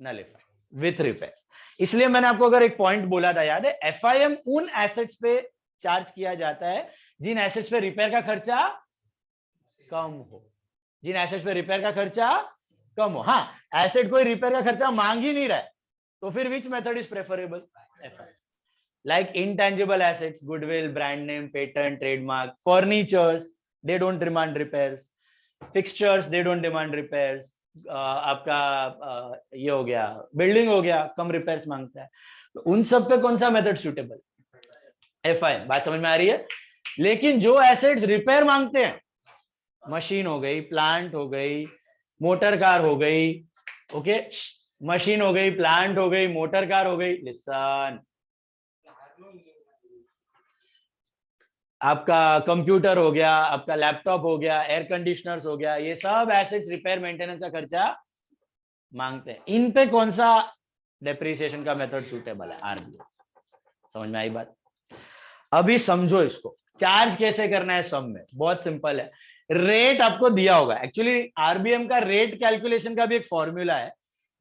nullified with repairs. इसलिए मैंने आपको अगर एक पॉइंट बोला था, याद है, एफआईएम उन एसेट्स पे चार्ज किया जाता है जिन एसेट्स पे रिपेयर का खर्चा कम हो, जिन एसेट्स पे रिपेयर का खर्चा कम हो। हाँ, एसेट कोई रिपेयर का खर्चा मांग ही नहीं रहा है, तो फिर which method is preferable? FIM. Like intangible assets, goodwill, brand name, patent, trademark, furnitures, they don't demand repairs. Fixtures, they don't demand repairs. आपका ये हो गया, बिल्डिंग हो गया, कम रिपेयर्स मांगता है, तो उन सब पे कौन सा मेथड सूटेबल? एफआईएम। बात समझ में आ रही है? लेकिन जो एसेट्स रिपेयर मांगते हैं, मशीन हो गई, प्लांट हो गई, मोटर कार हो गई, ओके, मशीन हो गई, प्लांट हो गई, मोटर कार हो गई, लिसन, आपका कंप्यूटर हो गया, आपका लैपटॉप हो गया, एयर कंडीशनर्स हो गया, ये सब एसेट्स रिपेयर मेंटेनेंस का खर्चा मांगते हैं। इन पे कौन सा डेप्रिसिएशन का मेथड सूटेबल है? आरबीएम। समझ में आई बात? अभी समझो इसको, चार्ज कैसे करना है सम में, बहुत सिंपल है। रेट आपको दिया होगा, एक्चुअली आरबीएम का रेट कैलकुलेशन का भी एक फॉर्मूला है।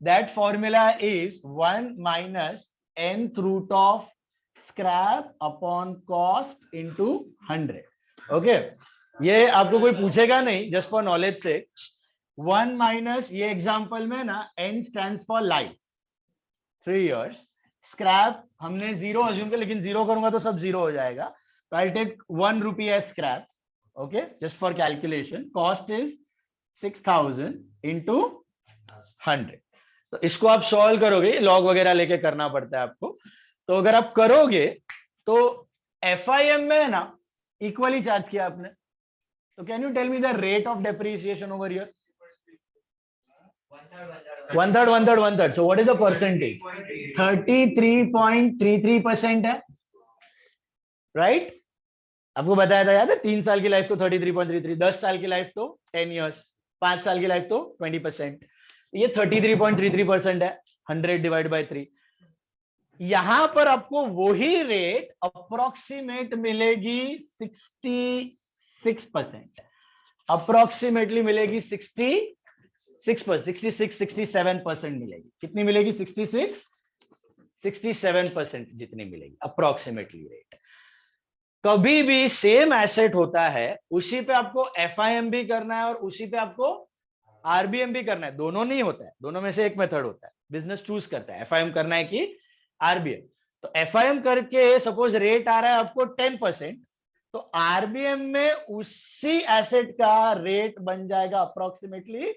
That formula is 1 minus nth root of scrap upon cost into 100। Okay, ये आपको कोई पूछेगा नहीं, जस्ट फॉर नॉलेज से। 1 माइनस, ये एग्जांपल में ना n stands for life, 3 years। Scrap हमने 0 अज्यूम किया, लेकिन 0 करूंगा तो सब 0 हो जाएगा, तो I take 1 rupee as scrap. Okay, just for calculation, cost is 6,000 into 100. तो इसको आप सॉल्व करोगे, लॉग वगैरह लेके करना पड़ता है आपको। तो अगर आप करोगे तो FIM में है ना इक्वली चार्ज किया आपने, तो can you tell me the rate of depreciation over here? 1/3. So what is the percentage? 33.33% है, राइट? आपको बताया था, याद है? 3 साल की लाइफ तो 33.33, 10 साल की लाइफ तो 10 years, 5 साल की लाइफ तो 20%। ये 33.33% है, 100 डिवाइड बाय 3। यहां पर आपको वही रेट अप्रोक्सीमेट मिलेगी 66%, अप्रोक्सीमेटली मिलेगी 67% मिलेगी। कितनी मिलेगी? 67% जितनी मिलेगी अप्रोक्सीमेटली रेट। कभी भी सेम एसेट होता है, उसी पे आपको FIM भी करना है और उसी पे आपको RBM भी करना है। दोनों नहीं होता है, दोनों में से एक मेथड होता है, बिजनेस चूज करता है FIM करना है कि RBM। तो FIM करके सपोज रेट आ रहा है आपको 10%, तो RBM में उसी एसेट का रेट बन जाएगा अप्रोक्सीमेटली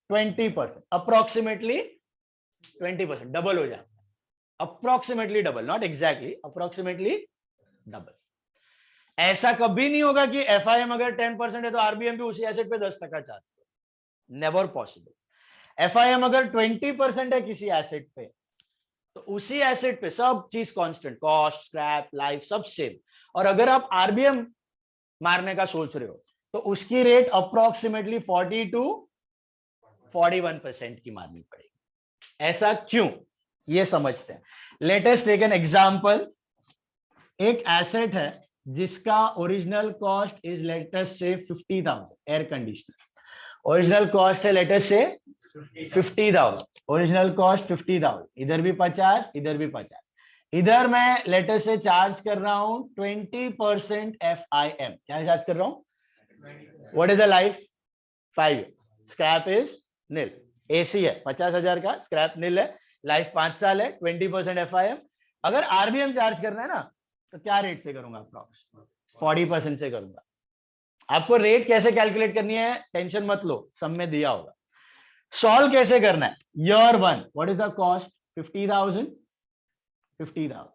20%, अप्रोक्सीमेटली 20%, डबल हो जाता है, approximately double, not exactly, approximately double. ऐसा कभी नहीं होगा कि FIM अगर 10% है तो RBM भी उसी एसेट पे 10% चार्ज, नेवर पॉसिबल। FIM अगर 20% है किसी एसेट पे, तो उसी एसेट पे सब चीज कांस्टेंट, कॉस्ट, स्क्रैप, लाइफ सब सेम। और अगर आप RBM मारने का सोच रहे हो तो उसकी रेट अप्रोक्सीमेटली 40 to 41% की मारनी पड़ेगी। ऐसा क्यों, ये समझते हैं। Let us take an example. एक एसेट है जिसका original cost is let us say 50,000, air conditioner. Original cost है let us say 50,000, original cost 50,000, इधर भी 50, इधर भी 50। इधर मैं लेट अस से चार्ज कर रहा हूं 20% FIM। क्या चार्ज कर रहा हूं? What is the life? 5। Scrap is nil. AC है 50,000 का, स्क्रैप नील है, लाइफ 5 साल है, 20% FIM। अगर RBM चार्ज करना है ना, तो क्या रेट से करूंगा? अप्रॉक्स 40% से करूंगा। आपको रेट कैसे कैलकुलेट करनी है टेंशन मत लो, सब में दिया होगा। सॉल्व कैसे करना है? Year 1 what is the cost? 50,000, 50,000,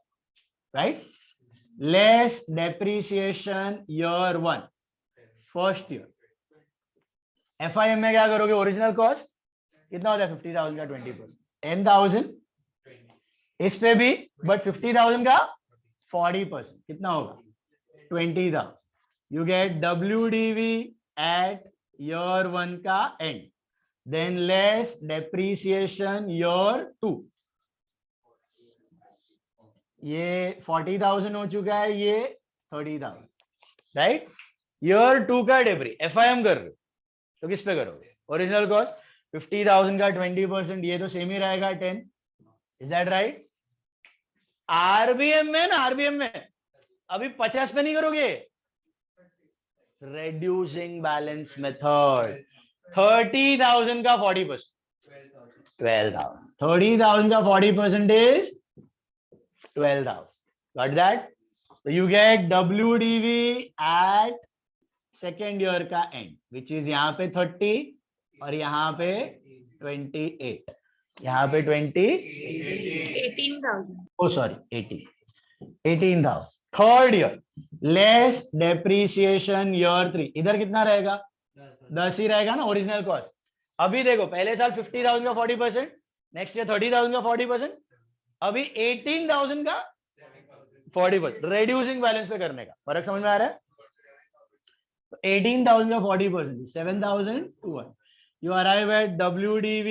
right? Less depreciation year 1, first year. FIM में क्या करोगे? ओरिजिनल कॉस्ट कितना होता है 50,000 का 20%, 10,000। इस पे भी बट 50,000 का 40% कितना होगा? 20,000। You get WDV at year 1 का end, then less depreciation year 2। ये 40,000 हो चुका है, ये 30,000, राइट? ईयर 2 का डेप्री FIM कर रहे हो तो किस पे करोगे? ओरिजिनल कॉस्ट 50,000 का 20%, ये तो सेम ही रहेगा 10। Is that right? RBM में ना, RBM में अभी 50 पे नहीं करोगे, reducing balance method। 30,000 का 40%, 12,000। 30,000 का 40% is 12,000। Got that? So you get WDV at second year का end, which is यहाँ पे 30 और यहाँ पे 28, यहाँ पे 18,000. oh sorry 18,000। Third year less depreciation year 3, इधर कितना रहेगा? 10 ही रहेगा ना ओरिजिनल कॉस्ट। अभी देखो पहले साल 50,000 का 40%, नेक्स्ट ईयर 30,000 का 40%, अभी 18,000 का 40%, रेड्यूसिंग बैलेंस पे करने का फर्क समझ में आ रहा है? 18,000 का 40%, 7,200। You arrive at WDV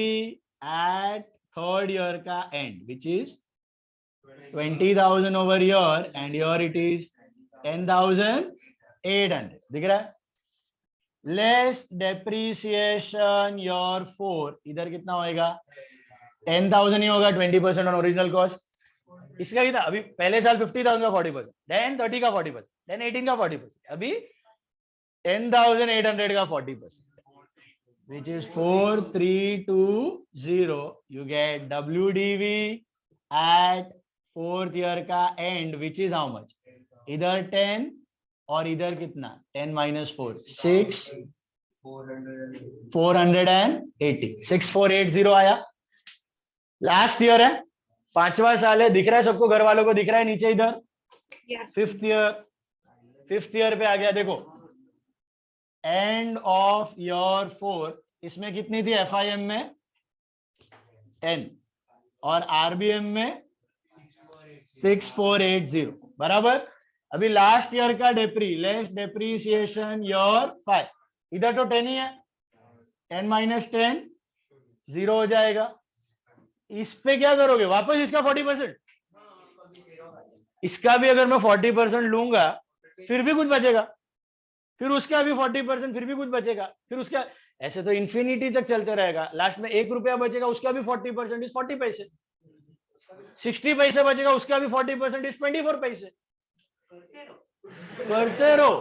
at third year का end, which is 20,000 over here, and here it is 10,800। दिख रहा है? लेस डेप्रिसिएशन year 4, इधर कितना होएगा? 10,000 ही होगा, 20% ऑन ओरिजिनल कॉस्ट। इसका ही था, अभी पहले साल 50,000 का 40%, देन 30 का 40%, देन 18 का 40%, अभी 10,800 का 40%, which is 4,320। you get WDV at fourth year का end, which is how much? इधर 10, और इधर कितना 10 - 4 6 480 6480 आया। लास्ट ईयर है, 5वां साल है, दिख रहा है सबको, घर वालों को दिख रहा है नीचे इधर। फिफ्थ ईयर पे आ गया। देखो एंड ऑफ ईयर 4 इसमें कितनी थी एफआईएम में 10 और आरबीएम में 6480 बराबर। अभी लास्ट ईयर का लेस डेप्रीसिएशन ईयर 5, इधर तो 10 ही है, 10 - 10 0 हो जाएगा। इस पे क्या करोगे वापस इसका 40%, इसका भी अगर मैं 40% लूंगा फिर भी कुछ बचेगा, फिर उसका भी 40% फिर भी कुछ बचेगा, फिर उसका ऐसे तो इंफिनिटी तक चलते रहेगा। लास्ट में 1 रुपया बचेगा, उसका भी 40% इज 40 पैसे, 60 पैसे बचेगा, उसका भी 40% इज 24 पैसे। करते रहो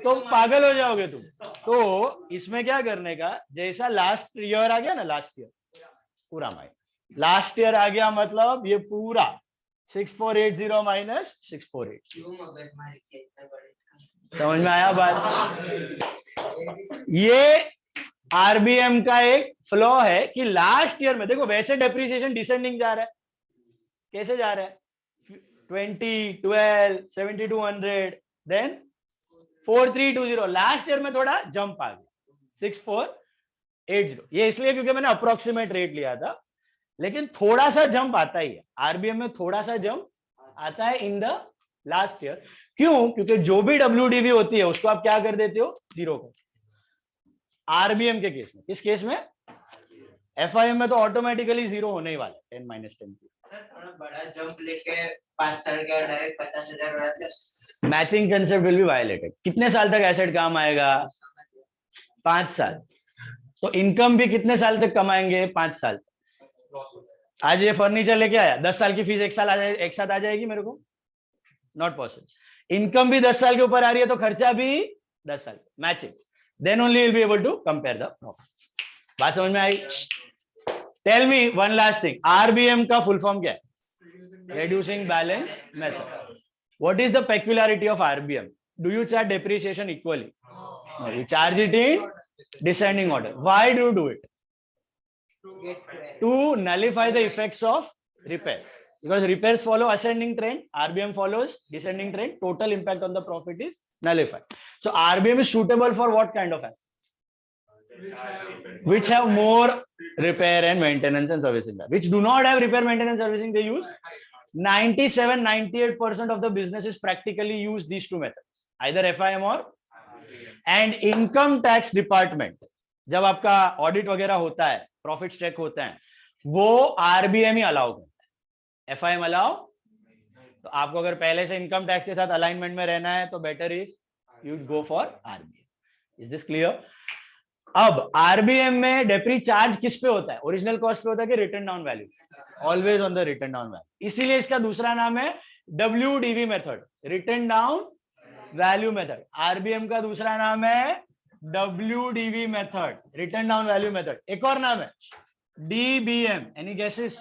तो पागल हो जाओगे तुम। तो इसमें क्या करने का, जैसा लास्ट ईयर आ गया ना, लास्ट ईयर पूरा माइनस, लास्ट ईयर आ गया मतलब ये पूरा 6480 माइनस 648। समझ में आया बात? ये आरबीएम का एक फ्लॉ है कि लास्ट ईयर में देखो वैसे डेप्रिसिएशन डिसेंडिंग जा रहा है, कैसे जा रहा है 20 12 7200 देन 4320। लास्ट ईयर में थोड़ा जंप आ गया 6480। ये इसलिए क्योंकि मैंने अप्रोक्सीमेट रेट लिया था, लेकिन थोड़ा सा जंप आता ही है आरबीएम में, थोड़ा सा जंप आता है इन द लास्ट ईयर। क्यों? क्योंकि जो भी डब्ल्यूडीवी होती है उसको आप क्या कर देते हो, 0 कर। आरबीएम के केस में, किस केस में? एफआईएम में तो ऑटोमेटिकली 0 होने ही वाला है, 10 - 10 थोड़ा बड़ा जंप लेके 5 साल का direct 50,000 matching concept will be violated. कितने साल तक एसेट काम आएगा? 5 साल। तो इनकम भी कितने साल तक कमाएंगे? 5 साल। आज ये फर्नीचर लेके आया, 10 साल की फीस एक साथ आ जाएगी मेरे को? Not possible. इनकम भी 10 साल के ऊपर आ रही है तो खर्चा भी 10 साल। Matching, then only will be able to compare the profits. बात समझ में आई? Tell me one last thing, RBM का फुल फॉर्म क्या है? Reducing balance method. What is the peculiarity of RBM? Do you charge depreciation equally? No, you charge it in descending order. Why do you do it? To nullify the effects of repairs. Because repairs follow ascending trend, RBM follows descending trend. Total impact on the profit is nullified. So RBM is suitable for what kind of assets? Which have more repair and maintenance and servicing. Which do not have repair, maintenance, servicing, they use 97-98% of the businesses practically use these two methods, either FIM or and income tax department जब आपका audit वगैरह होता है, profit check होता है, वो RBM ही allow करता है, एफआईएम अलाउ। तो आपको अगर पहले से इनकम टैक्स के साथ अलाइनमेंट में रहना है तो better is you go for RBM. Is this clear? अब आरबीएम में डेप्री चार्ज किस पे होता है? ओरिजिनल कॉस्ट पे होता है कि return down value? Always on the return down value. इसीलिए इसका दूसरा नाम है WDV method, return down value method. RBM का दूसरा नाम है WDV method, return down value method. एक और नाम है DBM, any guesses?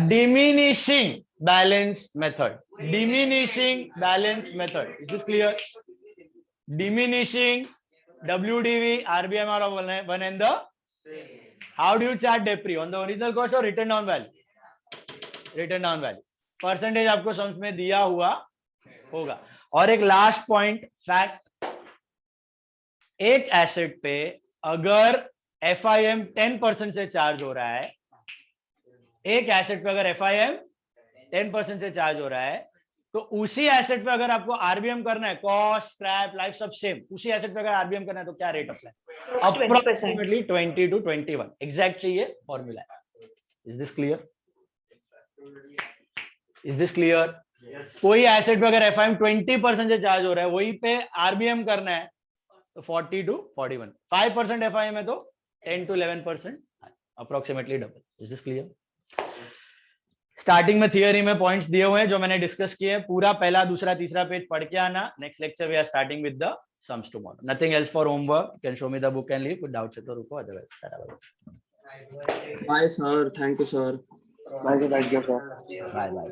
Diminishing balance method, diminishing balance method. Is this clear? Diminishing WDV, RBM are one and the same. How do you charge depre? On the original cost or return down value? Return down value. Percentage आपको समझ में दिया हुआ होगा। और एक last point fact, एक asset पे अगर एफआईएम 10% से चार्ज हो रहा है, एक एसेट पे अगर एफआईएम 10% से चार्ज हो रहा है, तो उसी एसेट पे अगर आपको आरबीएम करना है, कॉस्ट, स्क्रैप, लाइफ सब सेम, उसी एसेट पे अगर आरबीएम करना है तो क्या rate apply? Approximately 20 to 21। Exact चाहिए formula. Is this clear? Is this clear? कोई एसेट पे अगर एफआईएम 20% से चार्ज हो रहा है, वही पे आरबीएम करना है तो 40 to 41। 5% एफआईएम है तो 10 to 11%, approximately double. Is this clear? Starting में थियरी में पॉइंट्स दिए हुए हैं जो मैंने डिस्कस किए, पूरा पहला, दूसरा, तीसरा पेज पढ़ के आना। Next lecture we are starting with the sums tomorrow. Nothing else for homework, you can show me the book and leave. कुछ डाउट्स है तो रुको, otherwise bye sir, thank you sir. Bye bye.